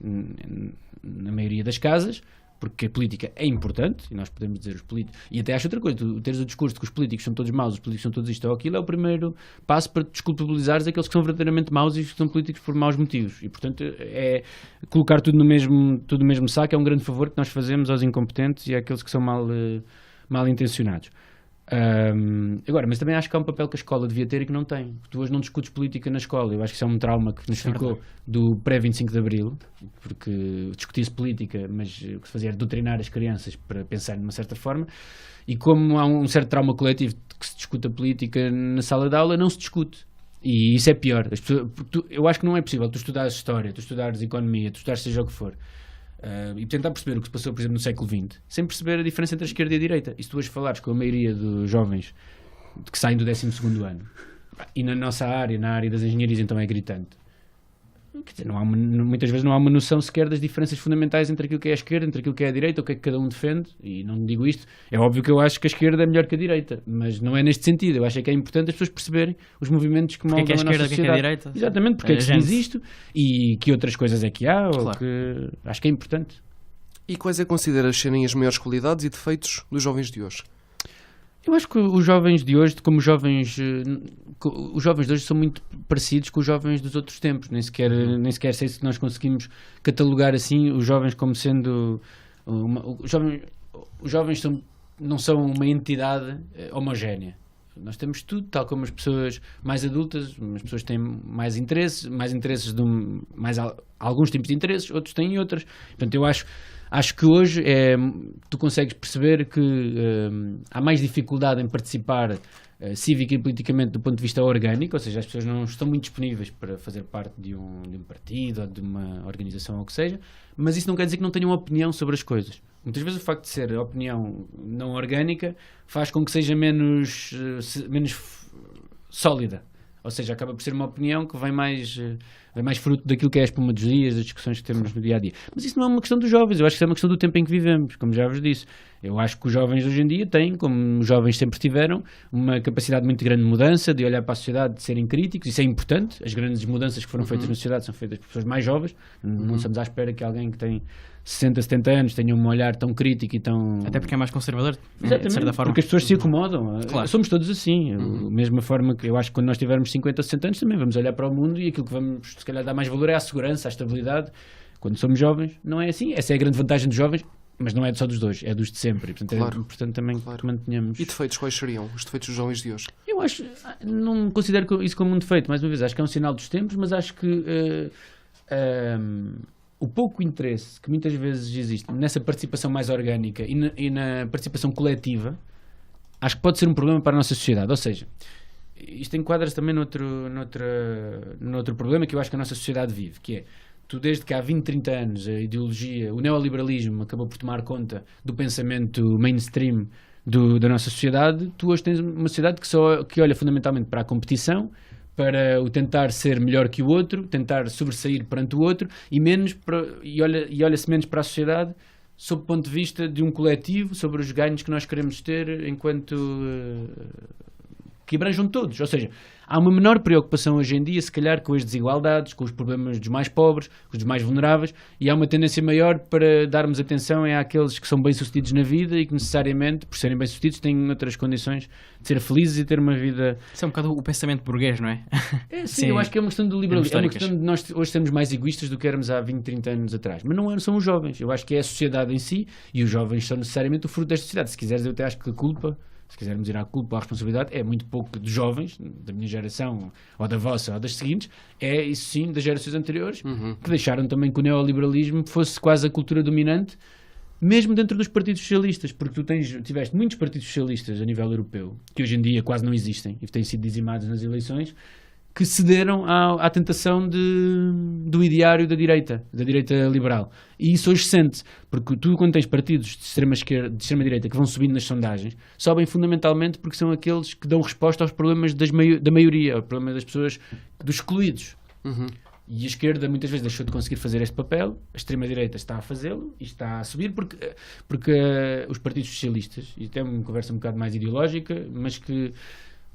na maioria das casas, porque a política é importante, e nós podemos dizer os políticos, e até acho outra coisa, tu teres o discurso de que os políticos são todos maus, os políticos são todos isto ou aquilo, é o primeiro passo para desculpabilizares aqueles que são verdadeiramente maus e que são políticos por maus motivos. E, portanto, é colocar tudo no mesmo saco, é um grande favor que nós fazemos aos incompetentes e àqueles que são mal intencionados. Agora, mas também acho que há um papel que a escola devia ter e que não tem. Tu hoje não discutes política na escola. Eu acho que isso é um trauma que nos ficou do pré-25 de Abril, porque discutia-se política, mas o que se fazia era doutrinar as crianças para pensar de uma certa forma, e como há um certo trauma coletivo de que se discuta política na sala de aula, não se discute. E isso é pior. Eu acho que não é possível tu estudares história, tu estudares economia, tu estudares seja o que for, e tentar perceber o que se passou, por exemplo, no século XX, sem perceber a diferença entre a esquerda e a direita. E se tu hoje falares com a maioria dos jovens que saem do 12º ano, e na nossa área, na área das engenharias, então é gritante, Quer dizer, muitas vezes não há uma noção sequer das diferenças fundamentais entre aquilo que é a esquerda, entre aquilo que é a direita, o que é que cada um defende, e não digo isto, é óbvio que eu acho que a esquerda é melhor que a direita, mas não é neste sentido. Eu acho que é importante as pessoas perceberem os movimentos que moldam a nossa sociedade. Que é a direita? Exatamente, porque é que se diz isto e que outras coisas é que há, ou que acho que é importante. E quais é que consideras serem as maiores qualidades e defeitos dos jovens de hoje? Eu acho que os jovens de hoje, como os jovens de hoje são muito parecidos com os jovens dos outros tempos. Nem sequer sei se nós conseguimos catalogar assim os jovens como sendo... Os jovens não são uma entidade homogénea. Nós temos tudo, tal como as pessoas mais adultas, as pessoas têm mais interesses alguns tipos de interesses, outros têm outros. Portanto, eu acho que hoje tu consegues perceber que há mais dificuldade em participar cívica e politicamente do ponto de vista orgânico, ou seja, as pessoas não estão muito disponíveis para fazer parte de um partido ou de uma organização ou o que seja, mas isso não quer dizer que não tenham opinião sobre as coisas. Muitas vezes o facto de ser opinião não orgânica faz com que seja menos sólida. Ou seja, acaba por ser uma opinião que vem mais fruto daquilo que é a espuma dos dias, das discussões que temos no dia-a-dia. Mas isso não é uma questão dos jovens, eu acho que é uma questão do tempo em que vivemos, como já vos disse. Eu acho que os jovens hoje em dia têm, como os jovens sempre tiveram, uma capacidade muito grande de mudança, de olhar para a sociedade, de serem críticos. Isso é importante. As grandes mudanças que foram feitas na sociedade são feitas por pessoas mais jovens. Não estamos à espera que alguém que tem 60, 70 anos tenha um olhar tão crítico e tão... Até porque é mais conservador, de certa forma. Porque as pessoas se acomodam. Claro. Somos todos assim. Da mesma forma que eu acho que quando nós tivermos 50, 60 anos também vamos olhar para o mundo e aquilo que vamos, se calhar, dar mais valor é à segurança, à estabilidade. Quando somos jovens, não é assim. Essa é a grande vantagem dos jovens, mas não é só dos dois, é dos de sempre. Portanto, é importante também que mantenhamos... E defeitos, quais seriam os defeitos dos jovens de hoje? Eu acho, não considero isso como um defeito, mais uma vez, acho que é um sinal dos tempos, mas acho que o pouco interesse que muitas vezes existe nessa participação mais orgânica e na participação coletiva, acho que pode ser um problema para a nossa sociedade. Ou seja, isto enquadra-se também noutro problema que eu acho que a nossa sociedade vive, que é, tu desde que há 20, 30 anos a ideologia, o neoliberalismo acabou por tomar conta do pensamento mainstream da nossa sociedade, tu hoje tens uma sociedade que olha fundamentalmente para a competição, para o tentar ser melhor que o outro, tentar sobressair perante o outro e olha-se menos para a sociedade sob o ponto de vista de um coletivo, sobre os ganhos que nós queremos ter enquanto que abranjam todos. Ou seja, há uma menor preocupação hoje em dia, se calhar, com as desigualdades, com os problemas dos mais pobres, com os mais vulneráveis, e há uma tendência maior para darmos atenção àqueles que são bem-sucedidos na vida e que necessariamente, por serem bem-sucedidos, têm outras condições de ser felizes e ter uma vida... Isso é um bocado o pensamento burguês, não é? Sim, eu acho que é uma questão do liberalismo. É uma questão de nós hoje sermos mais egoístas do que éramos há 20, 30 anos atrás. Mas não são os jovens. Eu acho que é a sociedade em si, e os jovens são necessariamente o fruto desta sociedade. Se quiseres, eu até acho que a culpa... Se quisermos ir à culpa ou à responsabilidade, é muito pouco dos jovens, da minha geração, ou da vossa, ou das seguintes, é isso sim, das gerações anteriores, que deixaram também que o neoliberalismo fosse quase a cultura dominante, mesmo dentro dos partidos socialistas, porque tiveste muitos partidos socialistas a nível europeu, que hoje em dia quase não existem, e têm sido dizimados nas eleições, que cederam à tentação do ideário da direita liberal. E isso hoje sente, porque tu, quando tens partidos de extrema-esquerda, de extrema-direita, que vão subindo nas sondagens, sobem fundamentalmente porque são aqueles que dão resposta aos problemas da maioria, ao problema das pessoas, dos excluídos. E a esquerda muitas vezes deixou de conseguir fazer este papel, a extrema-direita está a fazê-lo e está a subir porque os partidos socialistas, e até uma conversa um bocado mais ideológica,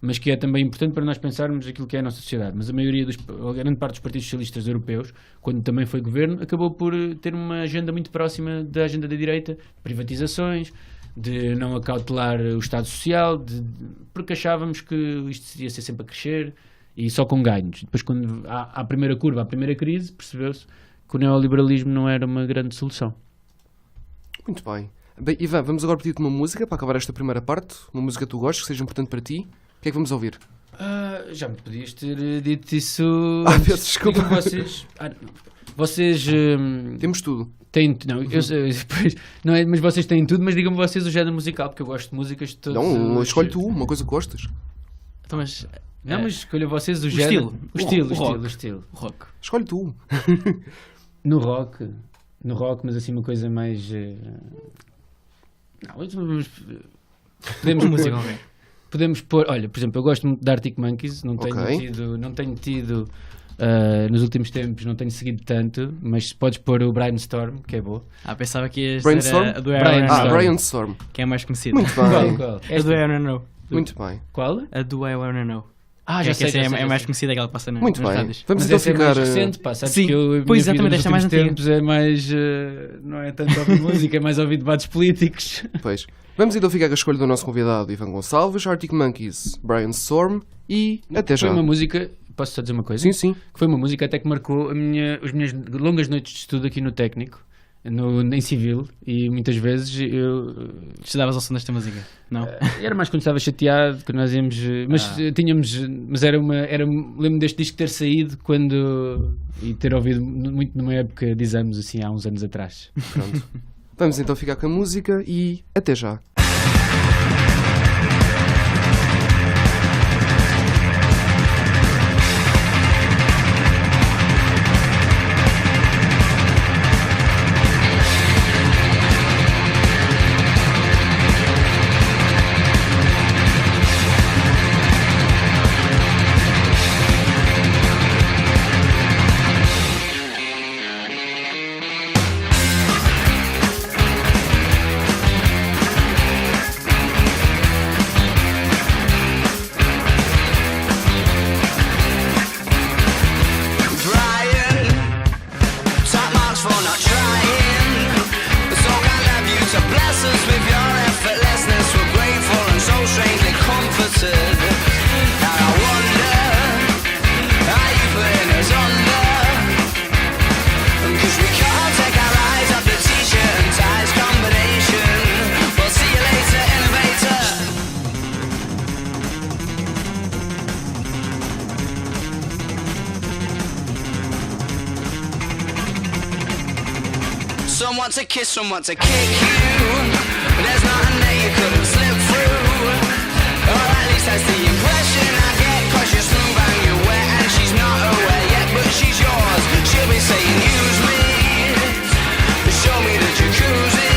mas que é também importante para nós pensarmos aquilo que é a nossa sociedade. Mas a grande parte dos partidos socialistas europeus, quando também foi governo, acabou por ter uma agenda muito próxima da agenda da direita, de privatizações, de não acautelar o Estado Social, porque achávamos que isto ia ser sempre a crescer e só com ganhos. Depois, quando há a primeira curva, a primeira crise, percebeu-se que o neoliberalismo não era uma grande solução. Muito bem. Bem, Ivan, vamos agora pedir-te uma música para acabar esta primeira parte, uma música que tu gostes, que seja importante para ti. O que é que vamos ouvir? Já me podias ter dito isso. Peço desculpa. Vocês. Temos tudo. Não é, mas vocês têm tudo, mas digam-me vocês o género musical, porque eu gosto de músicas de todos. Não, escolhe tu uma coisa que gostas. Então, mas escolha vocês o género. O estilo. O rock. Escolhe tu. No rock, mas assim uma coisa mais. Podemos música, ok. Podemos pôr, olha, por exemplo, eu gosto muito de Arctic Monkeys, não tenho tido Nos últimos tempos não tenho seguido tanto, mas se podes pôr o Brainstorm, que é boa. Pensava que ias Brainstorm? dizer a do Brainstorm. que é a mais conhecida. Muito bem. Qual? A do I Wanna Know. Muito bem. Qual? A do I Wanna Know. Já sei, essa já sei, é mais conhecida, aquela que passa Muito nas bem. rádios. Vamos Mas então essa é ficar. mais recente, pá, sabes Sim, que eu, pois, a minha vida exatamente, esta é nos mais últimos antiga. tempos é mais, não é tanto ouvir música, é mais ouvir debates políticos. Pois. Vamos então ficar com a escolha do nosso convidado Ivan Gonçalves, Arctic Monkeys, Brainstorm e até já. Foi uma música, posso só dizer uma coisa? Sim, sim. Que foi uma música até que marcou as minhas longas noites de estudo aqui no técnico, em civil, e muitas vezes eu... Estudavas ao som desta música? Não? Era mais quando estava chateado, quando nós íamos... Mas lembro-me deste disco ter saído e ter ouvido muito numa época de exames, assim, há uns anos atrás. Pronto. Vamos então ficar com a música e até já. Someone to kiss, someone to kick you. There's nothing that you couldn't slip through. Or at least that's the impression I get. Cause you're smooth and you're wet and she's not aware yet. But she's yours, she'll be saying use me. Show me the jacuzzi.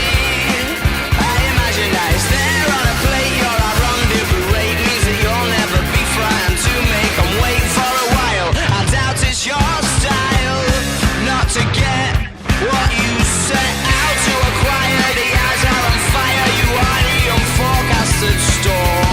I imagine that it's there on a plate. You're our rendezvous rate. Means that you'll never be frightened to make them wait for a while. I doubt it's your style not to get what you set out to acquire. The eyes are on fire. You are the unforecasted storm.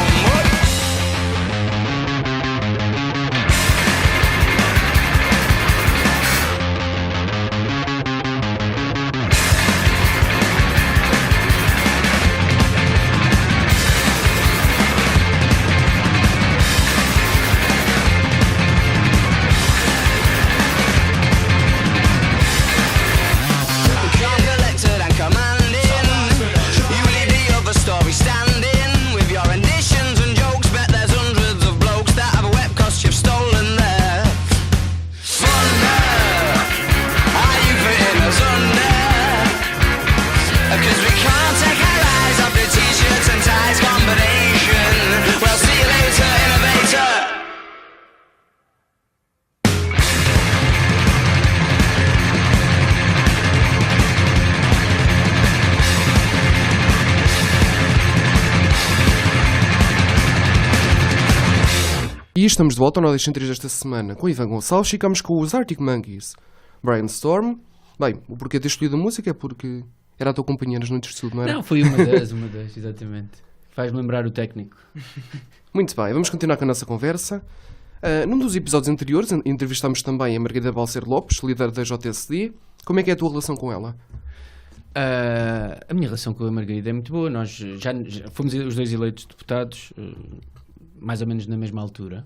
E estamos de volta ao Nordeste 3 desta semana com Ivan Gonçalves. Ficamos com os Arctic Monkeys, Brainstorm. Bem, o porquê de ter escolhido a música é porque era a tua companhia nas noites de estudo, não era? Não, foi uma das, exatamente. Faz-me lembrar o técnico. Muito bem, vamos continuar com a nossa conversa. Num dos episódios anteriores entrevistámos também a Margarida Balcer Lopes, líder da JSD. Como é que é a tua relação com ela? A minha relação com a Margarida é muito boa. Nós já fomos os dois eleitos deputados, mais ou menos na mesma altura,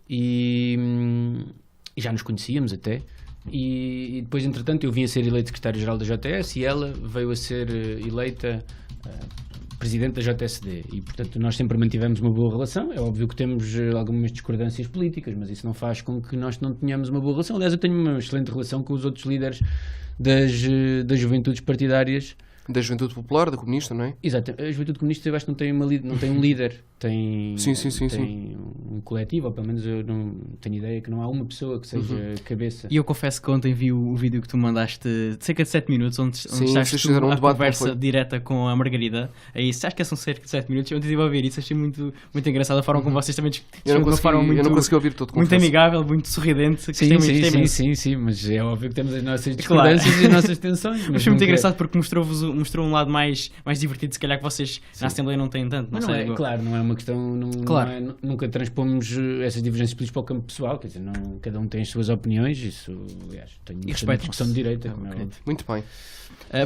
e já nos conhecíamos até. E depois, entretanto, eu vim a ser eleito secretário-geral da JS e ela veio a ser eleita presidente da JSD. E, portanto, nós sempre mantivemos uma boa relação. É óbvio que temos algumas discordâncias políticas, mas isso não faz com que nós não tenhamos uma boa relação. Aliás, eu tenho uma excelente relação com os outros líderes das juventudes partidárias Da Juventude Popular, da Comunista, não é? Exato, a Juventude Comunista eu acho que não tem, não tem um líder, tem, Sim. um coletivo, ou pelo menos eu não tenho ideia que não há uma pessoa que seja cabeça. E eu confesso que ontem vi o vídeo que tu mandaste de cerca de 7 minutos, onde estás vocês tu fizeram um a debate, conversa direta com a Margarida. Aí, acho que são cerca de 7 minutos. Eu estive a ouvir isso, achei muito engraçado a forma como vocês também eu não consegui ouvir todo, muito amigável, muito sorridente. Sim, mas é óbvio que temos as nossas discordâncias e as nossas tensões. Mas foi muito engraçado porque mostrou um lado mais divertido, se calhar que vocês na Assembleia não têm tanto. Não é, claro, não é uma questão. Nunca transpomos essas divergências políticas para o campo pessoal, quer dizer, cada um tem as suas opiniões, isso, aliás, tenho uma discussão de direita. Muito bem.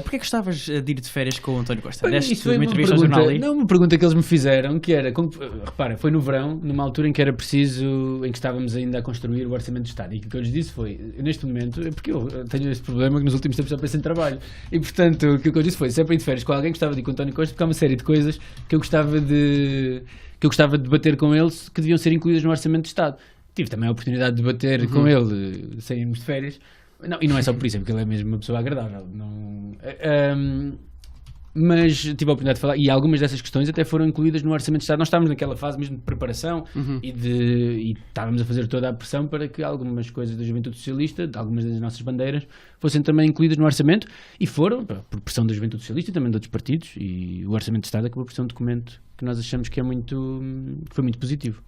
Porquê que gostavas de ir de férias com o António Costa? Isso foi uma pergunta que eles me fizeram, que era, repara, foi no verão, numa altura em que era preciso, em que estávamos ainda a construir o Orçamento do Estado, e o que eu lhes disse foi, neste momento, porque eu tenho este problema que nos últimos tempos só penso em trabalho, e portanto, o que eu disse foi, sempre ir de férias com alguém, gostava de ir com o António Costa, porque há uma série de coisas que eu gostava de debater com eles, que deviam ser incluídas no Orçamento do Estado. Tive também a oportunidade de debater com ele, sem irmos de férias. Não, e não é só por isso, é porque ele é mesmo uma pessoa agradável. Mas tive a oportunidade de falar, e algumas dessas questões até foram incluídas no Orçamento de Estado. Nós estávamos naquela fase mesmo de preparação e estávamos a fazer toda a pressão para que algumas coisas da Juventude Socialista, algumas das nossas bandeiras, fossem também incluídas no Orçamento, e foram, por pressão da Juventude Socialista e também de outros partidos, e o Orçamento de Estado acabou por ser um documento que nós achamos que foi muito positivo.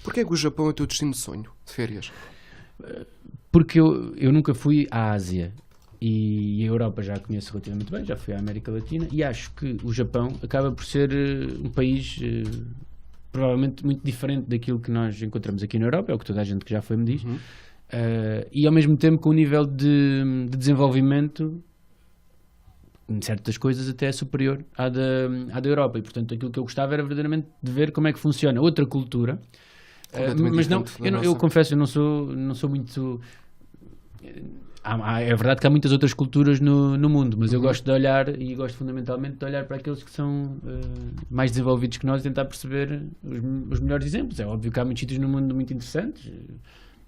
Porquê que o Japão é o teu destino de sonho, de férias? Porque eu nunca fui à Ásia e a Europa já a conheço relativamente bem, já fui à América Latina, e acho que o Japão acaba por ser um país provavelmente muito diferente daquilo que nós encontramos aqui na Europa, é o que toda a gente que já foi me diz, e ao mesmo tempo com um nível de desenvolvimento em certas coisas até superior à da Europa, e portanto aquilo que eu gostava era verdadeiramente de ver como é que funciona outra cultura. Mas não, eu confesso, eu não sou muito. É verdade que há muitas outras culturas no mundo, mas eu gosto de olhar, e gosto fundamentalmente de olhar para aqueles que são mais desenvolvidos que nós e tentar perceber os melhores exemplos. É óbvio que há muitos sítios no mundo muito interessantes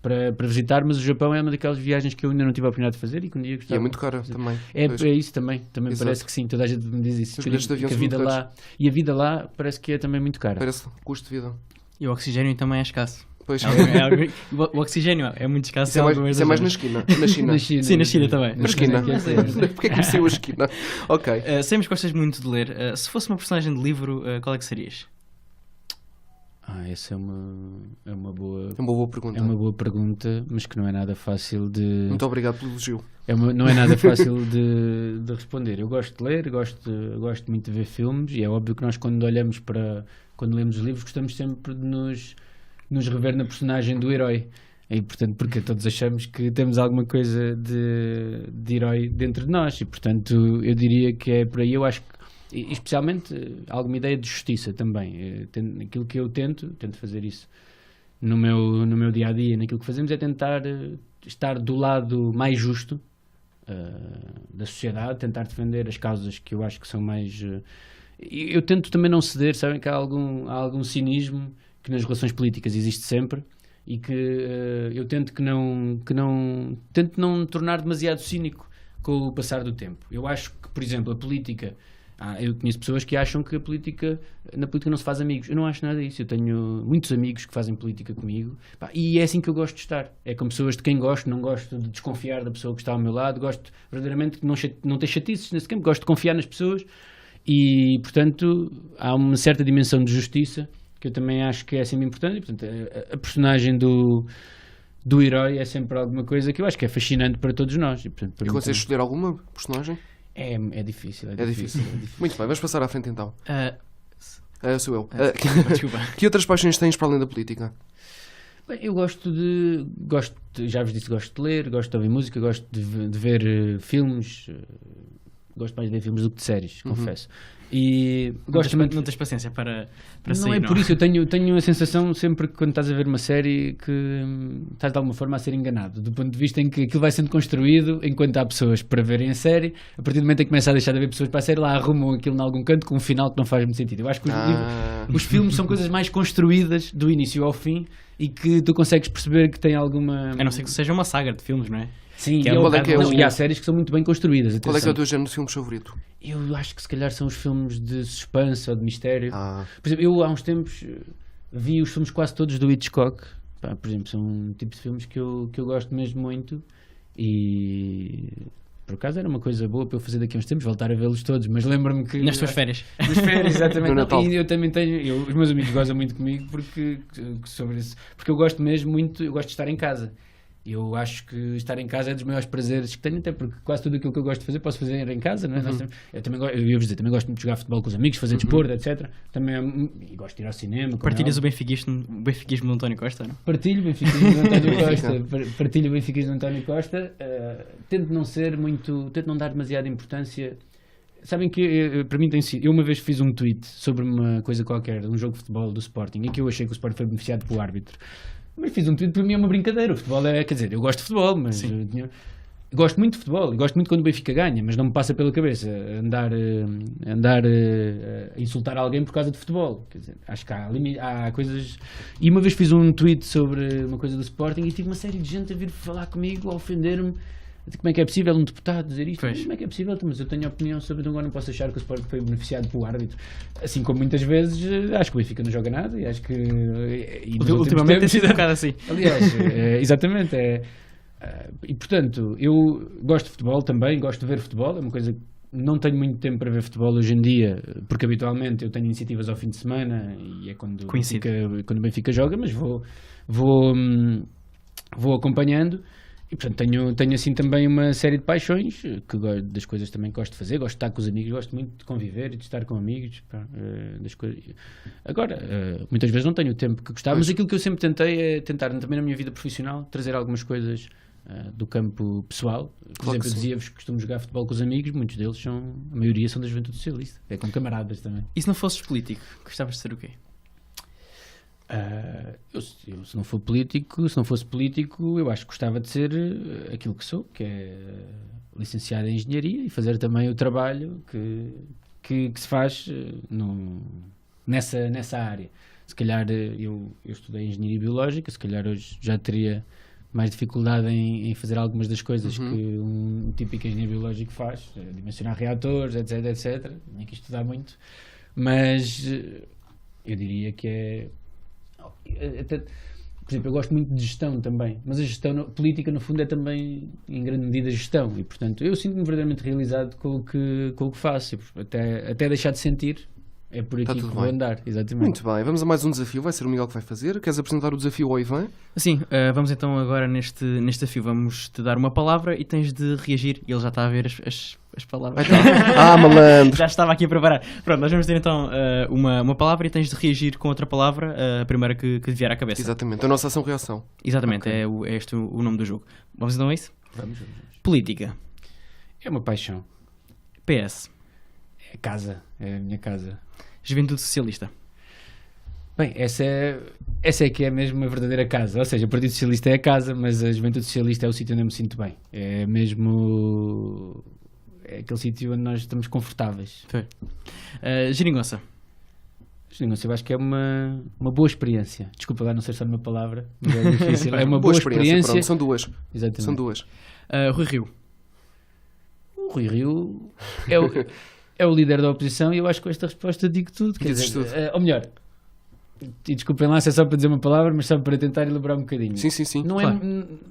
para visitar, mas o Japão é uma daquelas viagens que eu ainda não tive a oportunidade de fazer e que um dia gostava. E é muito cara também. É isso também parece que sim, toda a gente me diz isso. Que a vida lá, e a vida lá parece que é também muito cara. Parece custo de vida. E o oxigênio também é escasso. Pois. O oxigênio é muito escasso. Isso é mais na China. Na China. Sim, na China também. Na esquina. Porquê que me saiu a esquina? Ok. Sabemos que gostas muito de ler. Se fosse uma personagem de livro, qual é que serias? Essa é uma boa pergunta. É uma boa pergunta, mas que não é nada fácil de... Muito obrigado pelo elogio. Não é nada fácil de responder. Eu gosto de ler, gosto muito de ver filmes, e é óbvio que nós quando lemos os livros gostamos sempre de nos rever na personagem do herói. E, portanto, porque todos achamos que temos alguma coisa de herói dentro de nós, e portanto eu diria que é por aí. Eu acho que, especialmente, alguma ideia de justiça também. Aquilo que eu tento fazer isso no meu dia-a-dia, naquilo que fazemos, é tentar estar do lado mais justo da sociedade, tentar defender as causas que eu acho que são mais... Eu tento também não ceder, sabem que há algum cinismo que nas relações políticas existe sempre, e que eu tento tento não me tornar demasiado cínico com o passar do tempo. Eu acho que, por exemplo, a política, eu conheço pessoas que acham que na política não se faz amigos. Eu não acho nada disso. Eu tenho muitos amigos que fazem política comigo, e é assim que eu gosto de estar. É com pessoas de quem gosto, não gosto de desconfiar da pessoa que está ao meu lado, gosto verdadeiramente de não ter chatices nesse campo, gosto de confiar nas pessoas, e portanto há uma certa dimensão de justiça que eu também acho que é sempre importante, e portanto a personagem do herói é sempre alguma coisa que eu acho que é fascinante para todos nós. E consegues escolher alguma personagem? É difícil. É difícil. Muito bem, vamos passar à frente então. Sou eu. Desculpa. Que outras paixões tens para além da política? Bem, eu já vos disse, gosto de ler, gosto de ouvir música, gosto de ver filmes, gosto mais de ver filmes do que de séries, confesso. E gosto muito. Não tens paciência para sair, não é por isso, eu tenho a sensação sempre que quando estás a ver uma série que estás de alguma forma a ser enganado, do ponto de vista em que aquilo vai sendo construído enquanto há pessoas para verem a série, a partir do momento em que começa a deixar de haver pessoas para a série, lá arrumam aquilo em algum canto com um final que não faz muito sentido. Eu acho que os filmes são coisas mais construídas do início ao fim e que tu consegues perceber que tem alguma... A não ser que seja uma saga de filmes, não é? Sim, e há séries que são muito bem construídas. Qual é que é o teu género de filmes favorito? Eu acho que se calhar são os filmes de suspense ou de mistério. Por exemplo, eu há uns tempos vi os filmes quase todos do Hitchcock. Por exemplo, são um tipo de filmes que eu gosto mesmo muito e por acaso era uma coisa boa para eu fazer daqui a uns tempos, voltar a vê-los todos, mas lembro-me que... Nas tuas férias. Nas férias, exatamente. No Natal. E eu também tenho... os meus amigos gozam muito comigo porque eu gosto mesmo muito, eu gosto de estar em casa. Eu acho que estar em casa é dos maiores prazeres que tenho, até porque quase tudo aquilo que eu gosto de fazer posso fazer em casa, não é? Eu também gosto muito de jogar futebol com os amigos, fazer desporto, etc. E gosto de ir ao cinema. Partilhas o benfiquismo do António Costa, não? Partilho o benfiquismo do António Costa. Partilho o benfiquismo do António Costa. Tento não dar demasiada importância. Sabem que para mim tem sido... Eu uma vez fiz um tweet sobre uma coisa qualquer, um jogo de futebol do Sporting, em que eu achei que o Sporting foi beneficiado pelo árbitro. Mas fiz um tweet, para mim é uma brincadeira. O futebol quer dizer, eu gosto de futebol, mas gosto muito de futebol, gosto muito quando o Benfica ganha, mas não me passa pela cabeça andar a insultar alguém por causa de futebol. Quer dizer, acho que há coisas. E uma vez fiz um tweet sobre uma coisa do Sporting e tive uma série de gente a vir falar comigo, a ofender-me. Como é que é possível um deputado dizer isto? Como é que é possível? Mas eu tenho opinião sobre, agora não posso achar que o Sporting foi beneficiado pelo árbitro. Assim como muitas vezes acho que o Benfica não joga nada e acho que... Ultimamente tem sido um bocado assim. Aliás, exatamente. E portanto, eu gosto de futebol também, gosto de ver futebol, é uma coisa que não tenho muito tempo para ver futebol hoje em dia, porque habitualmente eu tenho iniciativas ao fim de semana e é quando o Benfica joga, mas vou acompanhando. E portanto tenho assim também uma série de paixões das coisas também que gosto de fazer, gosto de estar com os amigos, gosto muito de conviver e de estar com amigos, das coisas. Agora, muitas vezes não tenho o tempo que gostava, mas aquilo que eu sempre tentei é tentar também na minha vida profissional trazer algumas coisas do campo pessoal. Por exemplo, eu dizia-vos que costumo jogar futebol com os amigos, muitos deles a maioria são da Juventude Socialista, é com camaradas também. E se não fosses político, gostavas de ser o quê? Eu se não fosse político, eu acho que gostava de ser aquilo que sou, que é licenciado em Engenharia e fazer também o trabalho que se faz nessa área. Se calhar eu estudei Engenharia Biológica, se calhar hoje já teria mais dificuldade em fazer algumas das coisas que um típico engenheiro biológico faz, dimensionar reatores, etc. Tinha que estudar muito, mas eu diria que é... Até, por exemplo, eu gosto muito de gestão também, mas a gestão política no fundo é também em grande medida gestão e portanto eu sinto-me verdadeiramente realizado com o que faço, até deixar de sentir. É por aqui que vou andar, exatamente. Muito bem, vamos a mais um desafio, vai ser o Miguel que vai fazer. Queres apresentar o desafio ao Ivan? Sim, vamos então agora neste desafio, vamos-te dar uma palavra e tens de reagir. E ele já está a ver as palavras. Malandro! Já estava aqui a preparar. Pronto, nós vamos ter então uma palavra e tens de reagir com outra palavra, a primeira que vier à cabeça. Exatamente, a nossa ação-reação. Exatamente, okay. É este o nome do jogo. Vamos então a isso? Vamos. Política. É uma paixão. PS. É casa, é a minha casa. Juventude Socialista. Bem, essa é que é mesmo a verdadeira casa. Ou seja, o Partido Socialista é a casa, mas a Juventude Socialista é o sítio onde eu me sinto bem. É mesmo... É aquele sítio onde nós estamos confortáveis. Geringonça. Geringonça, eu acho que é uma boa experiência. Desculpa lá, não sei se é uma palavra, mas é difícil. É uma boa experiência. Pronto, são duas. Exatamente. São duas. Rui Rio. O Rui Rio é o líder da oposição e eu acho que com esta resposta digo tudo. Quer dizer, ou melhor, e desculpem lá se é só para dizer uma palavra, mas só para tentar elaborar um bocadinho. Sim.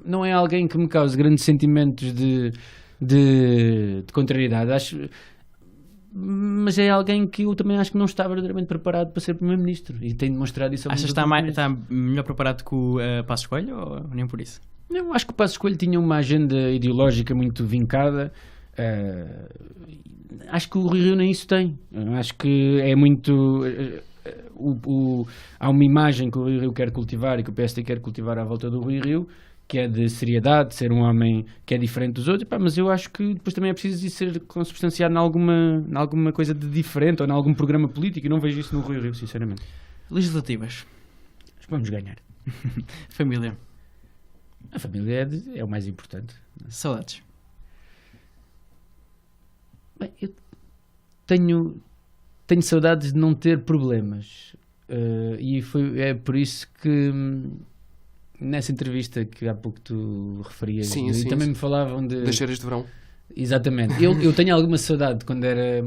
Não é alguém que me cause grandes sentimentos de contrariedade, mas é alguém que eu também acho que não está verdadeiramente preparado para ser Primeiro-Ministro e tem demonstrado isso. Achas que está melhor preparado que o Passos Coelho ou nem por isso? Não, acho que o Passos Coelho tinha uma agenda ideológica muito vincada. Acho que o Rui Rio nem isso tem. Acho que é muito... há uma imagem que o Rui Rio quer cultivar e que o PSD quer cultivar à volta do Rui Rio, que é de seriedade, de ser um homem que é diferente dos outros, mas eu acho que depois também é preciso ser consubstanciado em alguma coisa de diferente ou em algum programa político. Eu não vejo isso no Rui Rio, sinceramente. Legislativas. Acho que vamos ganhar. Família. A família é o mais importante. Saudades. Bem, eu tenho saudades de não ter problemas. E é por isso que nessa entrevista que há pouco tu referias, sim, também me falavam das férias de verão. Exatamente. Eu tenho alguma saudade quando era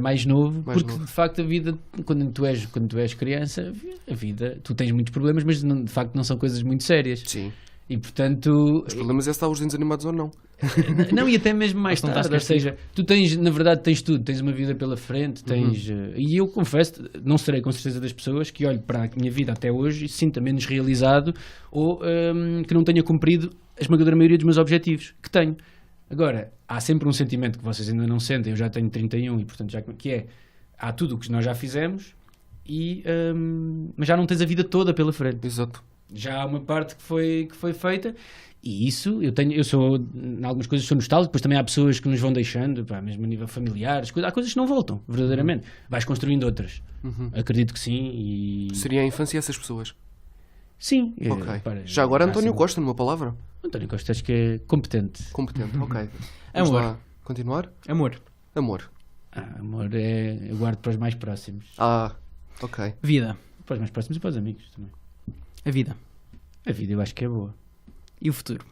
mais novo, porque de facto a vida, quando tu és criança, a vida, tu tens muitos problemas, mas de facto não são coisas muito sérias. Sim. E portanto... Os problemas é se está os desenhos animados ou não. Não, e até mesmo mais tarde, ou seja, tu na verdade tens tudo, tens uma vida pela frente, e eu confesso, não serei com certeza das pessoas que olho para a minha vida até hoje e se sinta menos realizado ou que não tenha cumprido a esmagadora maioria dos meus objetivos, que tenho. Agora, há sempre um sentimento que vocês ainda não sentem, eu já tenho 31 e portanto há tudo o que nós já fizemos, mas já não tens a vida toda pela frente. Exato. Já há uma parte que foi feita e isso, eu sou, em algumas coisas sou nostálgico, depois também há pessoas que nos vão deixando, mesmo a nível familiar, há coisas que não voltam, verdadeiramente. Vais construindo outras. Acredito que sim. Seria a infância essas pessoas? Sim. Ok. Já agora António Costa, numa palavra? António Costa acho que é competente. Competente, ok. Amor. Lá continuar? Amor. Amor. Amor eu guardo para os mais próximos. Ok. Vida. Para os mais próximos e para os amigos também. A vida. A vida eu acho que é boa. E o futuro?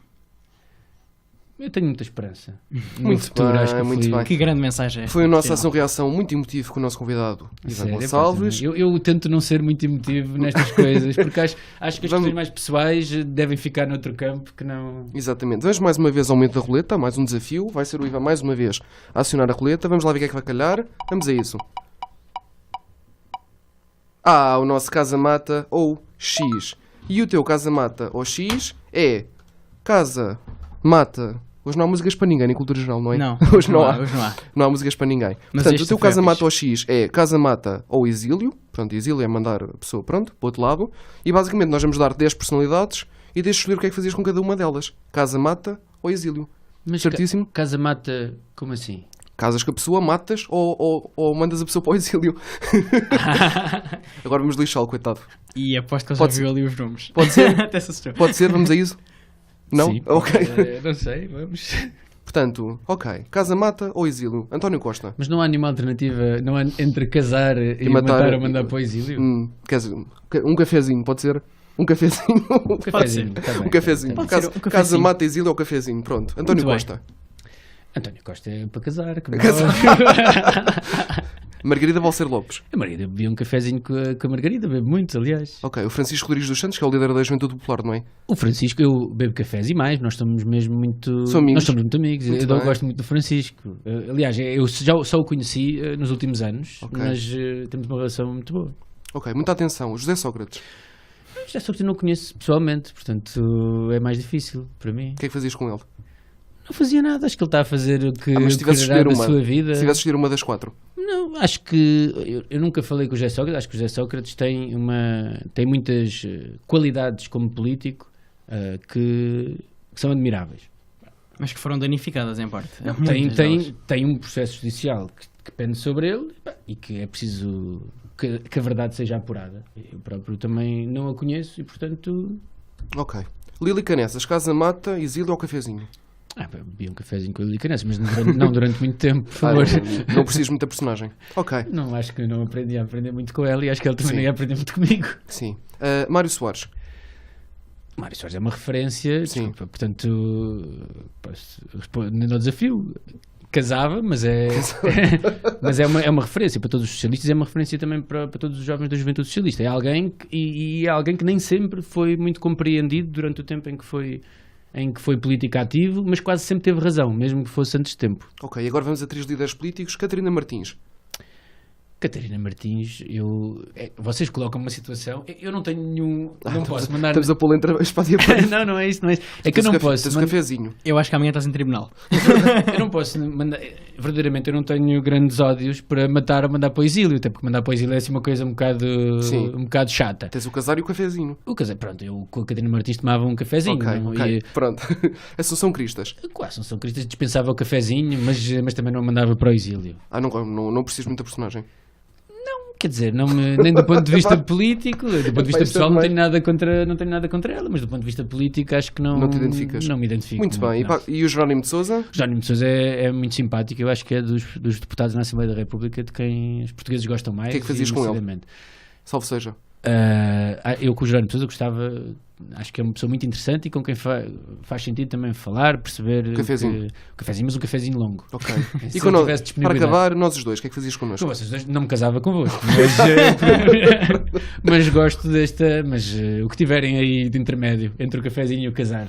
Eu tenho muita esperança. Muito futuro, bem, acho que muito bem. Que grande mensagem. Foi a nossa ação-reação muito emotivo com o nosso convidado, Ivan Gonçalves. Eu tento não ser muito emotivo nestas coisas, porque acho que as questões mais pessoais devem ficar noutro campo que não... Exatamente. Vamos mais uma vez ao momento da roleta, mais um desafio. Vai ser o Ivan mais uma vez a acionar a roleta. Vamos lá ver o que é que vai calhar. Vamos a isso. O nosso casa-mata ou X. E o teu casa-mata ou X é casa-mata. Hoje não há músicas para ninguém em cultura geral, não é? Não, hoje não há. Hoje não há. Não há músicas para ninguém. Mas portanto, o teu foi casa-mata ou X é casa-mata ou exílio. Portanto, exílio é mandar a pessoa, pronto, para o outro lado. E basicamente nós vamos dar 10 personalidades e deixa escolher o que é que fazias com cada uma delas. Casa-mata ou exílio. Mas certíssimo? Casa-mata, como assim? Casas com a pessoa, matas ou mandas a pessoa para o exílio. Agora vamos lixá-lo, coitado. E aposto que ele já viu ali os nomes. Pode ser? Até se assustou. Pode ser, vamos a isso? Não? Sim, Ok. Não sei, vamos. Portanto, ok. Casa-mata ou exílio? António Costa. Mas não há nenhuma alternativa, não há entre casar e matar ou mandar para o exílio? Quer dizer, um cafezinho, pode ser? Um cafezinho. Um cafezinho. Tá bem. Um cafezinho. Pode ser um cafezinho. Casa-mata, exílio ou cafezinho. Pronto. António Muito Costa. António Costa é para casar. Como Margarida Balcer Lopes. A Margarida bebia um cafezinho com a Margarida, bebe muito, aliás. Ok. O Francisco Rodrigues dos Santos, que é o líder da Juventude Popular, não é? O Francisco, eu bebo cafés e mais, nós estamos mesmo muito... Amigos. Nós somos muito amigos, Muito eu bem. gosto muito do Francisco. Aliás, eu já só o conheci nos últimos anos, Ok. mas temos uma relação muito boa. Ok. Muita atenção. José Sócrates. Já só que eu não conheço pessoalmente, portanto é mais difícil para mim. O que é que fazias com ele? Não fazia nada, acho que ele está a fazer o que Mas se tivesse quererá escolher da uma. sua vida. Se tivesse escolher uma das 4. Não, acho que eu nunca falei com o José Sócrates, acho que o José Sócrates tem muitas qualidades como político que são admiráveis. Mas que foram danificadas em parte. Tem um processo judicial que pende sobre ele e que é preciso que a verdade seja apurada. Eu próprio também não a conheço e portanto... Ok. Lili Canessas, casa-mata, exílio ou cafezinho? Bebi um cafezinho com a Lili Canessas, mas não durante muito tempo, por favor. Não preciso muita personagem. Ok. Não, acho que não aprendi a aprender muito com ela e acho que ela também Sim. não ia aprender muito comigo. Sim. Mário Soares. Mário Soares é uma referência, Sim. desculpa, portanto, posso responder ao desafio. Casava, mas mas é uma referência para todos os socialistas, é uma referência também para todos os jovens da juventude socialista. É alguém é alguém que nem sempre foi muito compreendido durante o tempo em que foi político ativo, mas quase sempre teve razão, mesmo que fosse antes de tempo. Ok, agora vamos a 3 líderes políticos. Catarina Martins. Catarina Martins, vocês colocam uma situação, eu não tenho nenhum, não posso mandar... Estamos a pô-la entre a espada e a parede. não é isso, não é isso. É que eu não posso... Tens um cafezinho. Eu acho que amanhã estás em tribunal. Eu não posso mandar... Verdadeiramente, eu não tenho grandes ódios para matar ou mandar para o exílio, até porque mandar para o exílio é assim uma coisa um bocado chata. Tens o casar e o cafezinho. Pronto, eu com a Catarina Martins tomava um cafezinho. Ok. Pronto. Assunção Cristas. Quase, são cristas, dispensava o cafezinho, mas também não mandava para o exílio. Não preciso muito da personagem. Quer dizer, nem do ponto de vista político, do ponto de vista pessoal não tenho nada contra ela, mas do ponto de vista político acho que não te identificas. Não me identifico. Muito bem. E o Jerónimo de Sousa? Jerónimo de Sousa é muito simpático, eu acho que é dos deputados na Assembleia da República de quem os portugueses gostam mais. O que é que fazias com ele? Salve seja. Eu com o Jerónimo de Sousa gostava, acho que é uma pessoa muito interessante e com quem faz sentido também falar, perceber o cafezinho, mas um cafezinho longo. Ok. E para acabar, nós os dois, o que é que fazias connosco? Com vocês dois não me casava convosco, mas gosto desta, mas o que tiverem aí de intermédio entre o cafezinho e o casar.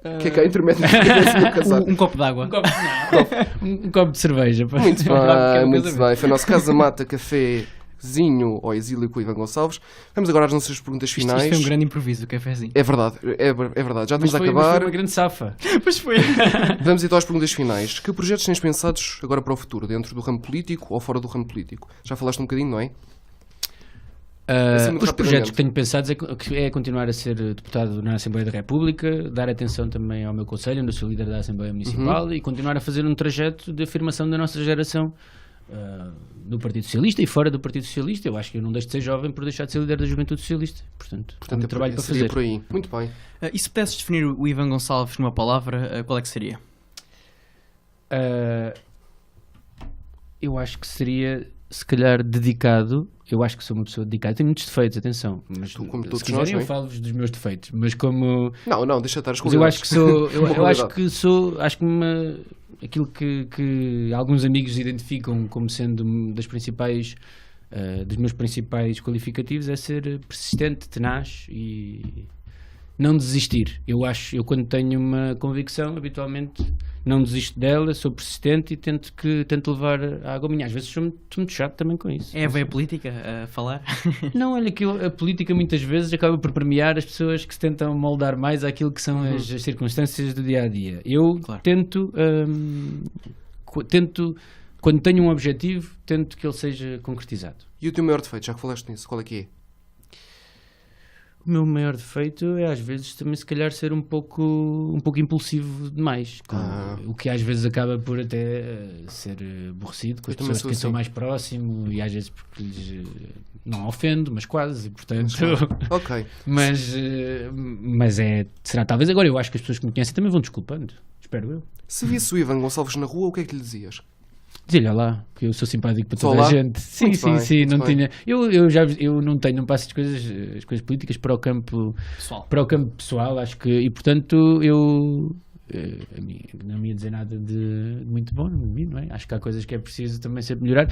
O que é intermédio entre o cafezinho e o casar? Um copo d'água. Um copo de cerveja. Muito bem. Foi o nosso Casa Mata Cafézinho ao exílio com o Ivan Gonçalves. Vamos agora às nossas perguntas finais. Isto foi um grande improviso, o cafezinho. É verdade. Já estamos a acabar. Foi uma grande safa. Pois foi. Vamos então às perguntas finais. Que projetos tens pensados agora para o futuro, dentro do ramo político ou fora do ramo político? Já falaste um bocadinho, não é? Os projetos que tenho pensados é continuar a ser deputado na Assembleia da República, dar atenção também ao meu conselho, onde eu sou líder da Assembleia Municipal, e continuar a fazer um trajeto de afirmação da nossa geração do Partido Socialista e fora do Partido Socialista. Eu acho que eu não deixo de ser jovem por deixar de ser líder da Juventude Socialista. Portanto há muito trabalho para fazer. Por aí. Muito bem. E se pudesses definir o Ivan Gonçalves numa palavra, qual é que seria? Eu acho que seria, se calhar, dedicado. Eu acho que sou uma pessoa dedicada. Tenho muitos defeitos, atenção. Mas como se todos quiserem, nós, eu falo-vos dos meus defeitos. Mas como... Não, deixa estar as coisas. Mas eu acho que sou... Acho que aquilo que alguns amigos identificam como sendo dos meus principais qualificativos é ser persistente, tenaz e não desistir. Eu quando tenho uma convicção, habitualmente não desisto dela, sou persistente e tento levar a água minha. Às vezes sou muito chato também com isso. É a veia política a falar? Não, olha que a política muitas vezes acaba por premiar as pessoas que se tentam moldar mais àquilo que são as circunstâncias do dia-a-dia. Eu tento, quando tenho um objetivo, tento que ele seja concretizado. E o teu maior defeito, já que falaste nisso, qual é que é? O meu maior defeito é às vezes também se calhar ser um pouco impulsivo demais, o que às vezes acaba por até ser aborrecido com as pessoas que são mais próximo e às vezes porque lhes não ofendo, mas quase, e portanto ok. mas será talvez agora, eu acho que as pessoas que me conhecem também vão desculpando, espero eu. Se visse o Ivan Gonçalves na rua, o que é que lhe dizias? Diz-lhe lá, que eu sou simpático para toda a gente. Sim, não tinha. Eu não tenho, não passo as coisas políticas para o campo pessoal, acho que, e portanto não me ia dizer nada de muito bom, não é? Acho que há coisas que é preciso também sempre melhorar.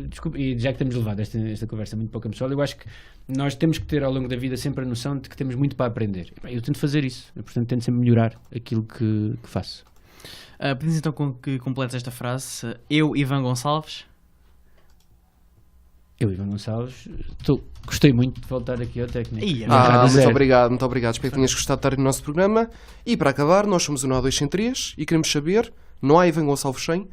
Desculpe, e já que temos levado esta conversa muito para o campo pessoal, eu acho que nós temos que ter ao longo da vida sempre a noção de que temos muito para aprender. Eu tento fazer isso, portanto tento sempre melhorar aquilo que faço. Pedimos então que completes esta frase. Eu, Ivan Gonçalves. Gostei muito de voltar aqui ao técnico. Muito obrigado. Espero que tenhas gostado de estar no nosso programa. E para acabar, nós somos o Não Há 2 Sem 3 e queremos saber, não há Ivan Gonçalves sem?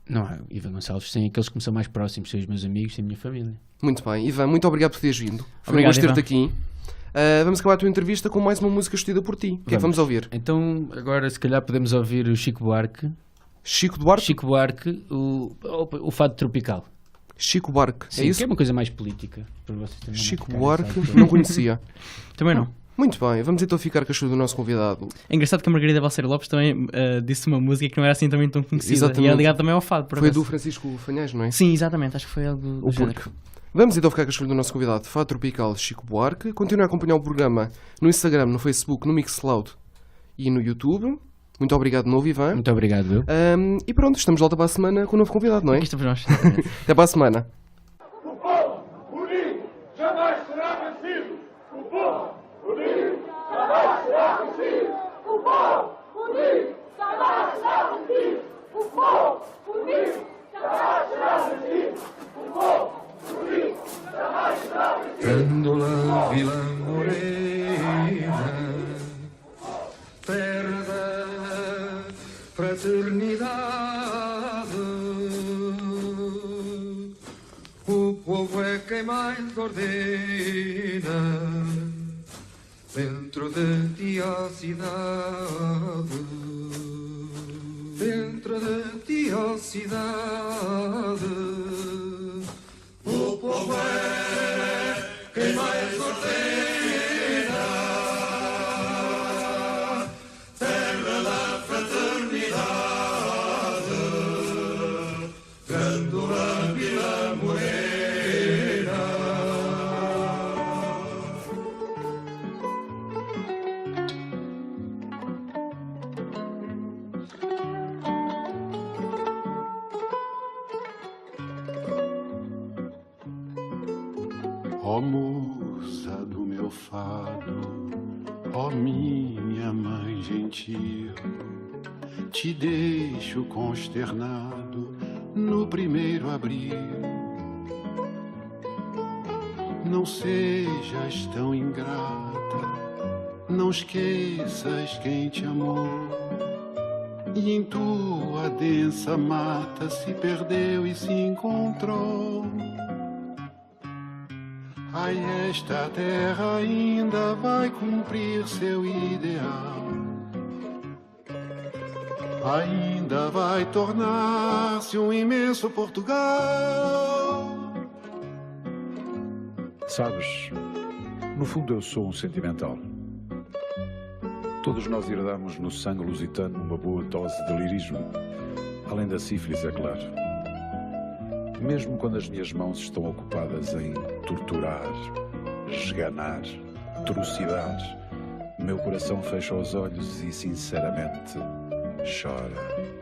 Não há Ivan Gonçalves sem aqueles que me são mais próximos, sem os meus amigos, sem a minha família. Muito bem. Ivan, muito obrigado por teres vindo. Foi um gosto de ter-te aqui. Vamos acabar a tua entrevista com mais uma música escolhida por ti. O que é que vamos ouvir? Então, agora se calhar podemos ouvir o Chico Buarque. Chico Buarque? Chico Buarque, o Fado Tropical. Chico Buarque, sim, é isso? Que é uma coisa mais política. Para vocês também Chico Buarque, não conhecia. Também não. Muito bem, vamos então ficar com a ajuda do nosso convidado. É engraçado que a Margarida Balseiro Lopes também disse uma música que não era assim também tão conhecida. Exatamente. E é ligado também ao fado. Foi do Francisco Fanhés, não é? Sim, exatamente, acho que foi algo do género. Vamos então ficar com a escolha do nosso convidado, Fado Tropical Chico Buarque. Continue a acompanhar o programa no Instagram, no Facebook, no Mixcloud e no YouTube. Muito obrigado de novo, Ivan. Muito obrigado, eu. E pronto, estamos de volta para a semana com um novo convidado, não é? Aqui estamos nós. Até para a semana. O povo unido jamais será vencido. O povo unido jamais será vencido. O povo unido jamais será vencido. O povo unido jamais será vencido. fraternidade. O povo é quem mais ordena dentro de ti a cidade. Dentro de ti a cidade. O povo é quem mais ordena. Terra da fraternidade. Grandura Vila Morena. Ó musa do meu fado, ó minha mãe gentil, te deixo consternado no primeiro abril. Não sejas tão ingrata, não esqueças quem te amou, e em tua densa mata se perdeu e se encontrou. Ai, esta terra ainda vai cumprir seu ideal, ainda vai tornar-se um imenso Portugal. Sabes, no fundo eu sou um sentimental. Todos nós herdamos no sangue lusitano uma boa dose de lirismo, além da sífilis, é claro. Mesmo quando as minhas mãos estão ocupadas em torturar, esganar, trucidar, meu coração fecha os olhos e sinceramente chora.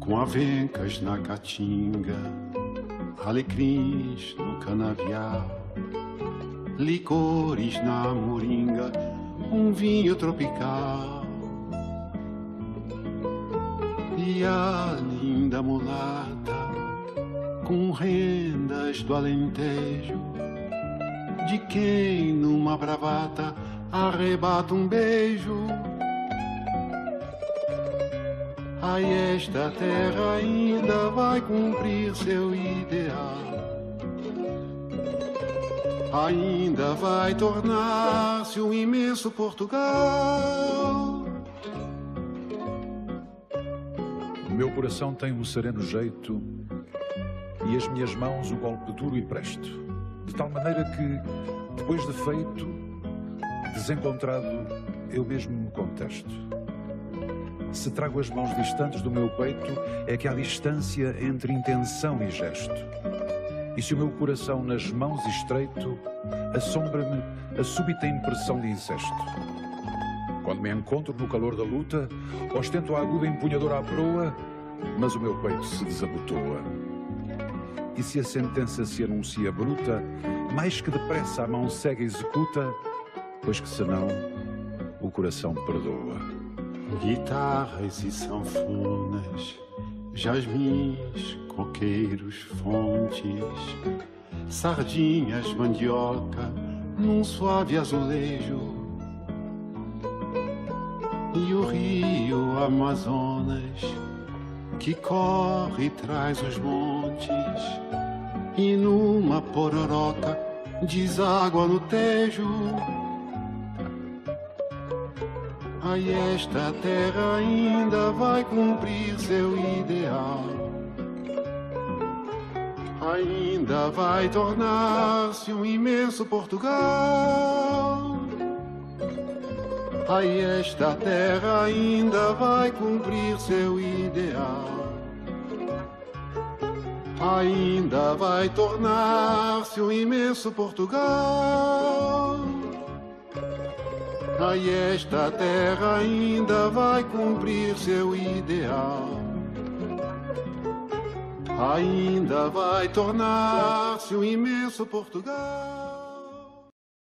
Com avencas na caatinga, alecrins no canavial, licores na moringa, um vinho tropical. E a linda mulata, com rendas do Alentejo, de quem numa bravata arrebata um beijo. Ai, esta terra ainda vai cumprir seu ideal, ainda vai tornar-se um imenso Portugal. O meu coração tem um sereno jeito e as minhas mãos um golpe duro e presto, de tal maneira que, depois de feito, desencontrado, eu mesmo me contesto. Se trago as mãos distantes do meu peito, é que há distância entre intenção e gesto. E se o meu coração nas mãos estreito, assombra-me a súbita impressão de incesto. Quando me encontro no calor da luta, ostento a aguda empunhadora à proa, mas o meu peito se desabotoa. E se a sentença se anuncia bruta, mais que depressa a mão cega executa, pois que senão o coração perdoa. Guitarras e sanfonas, jasmins, coqueiros, fontes, sardinhas, mandioca, num suave azulejo. E o rio Amazonas, que corre e traz os montes, e numa pororoca deságua no Tejo. Ai, esta terra ainda vai cumprir seu ideal, ainda vai tornar-se um imenso Portugal. Ai, esta terra ainda vai cumprir seu ideal, ainda vai tornar-se um imenso Portugal. Ai, esta terra ainda vai cumprir seu ideal, ainda vai tornar-se um imenso Portugal.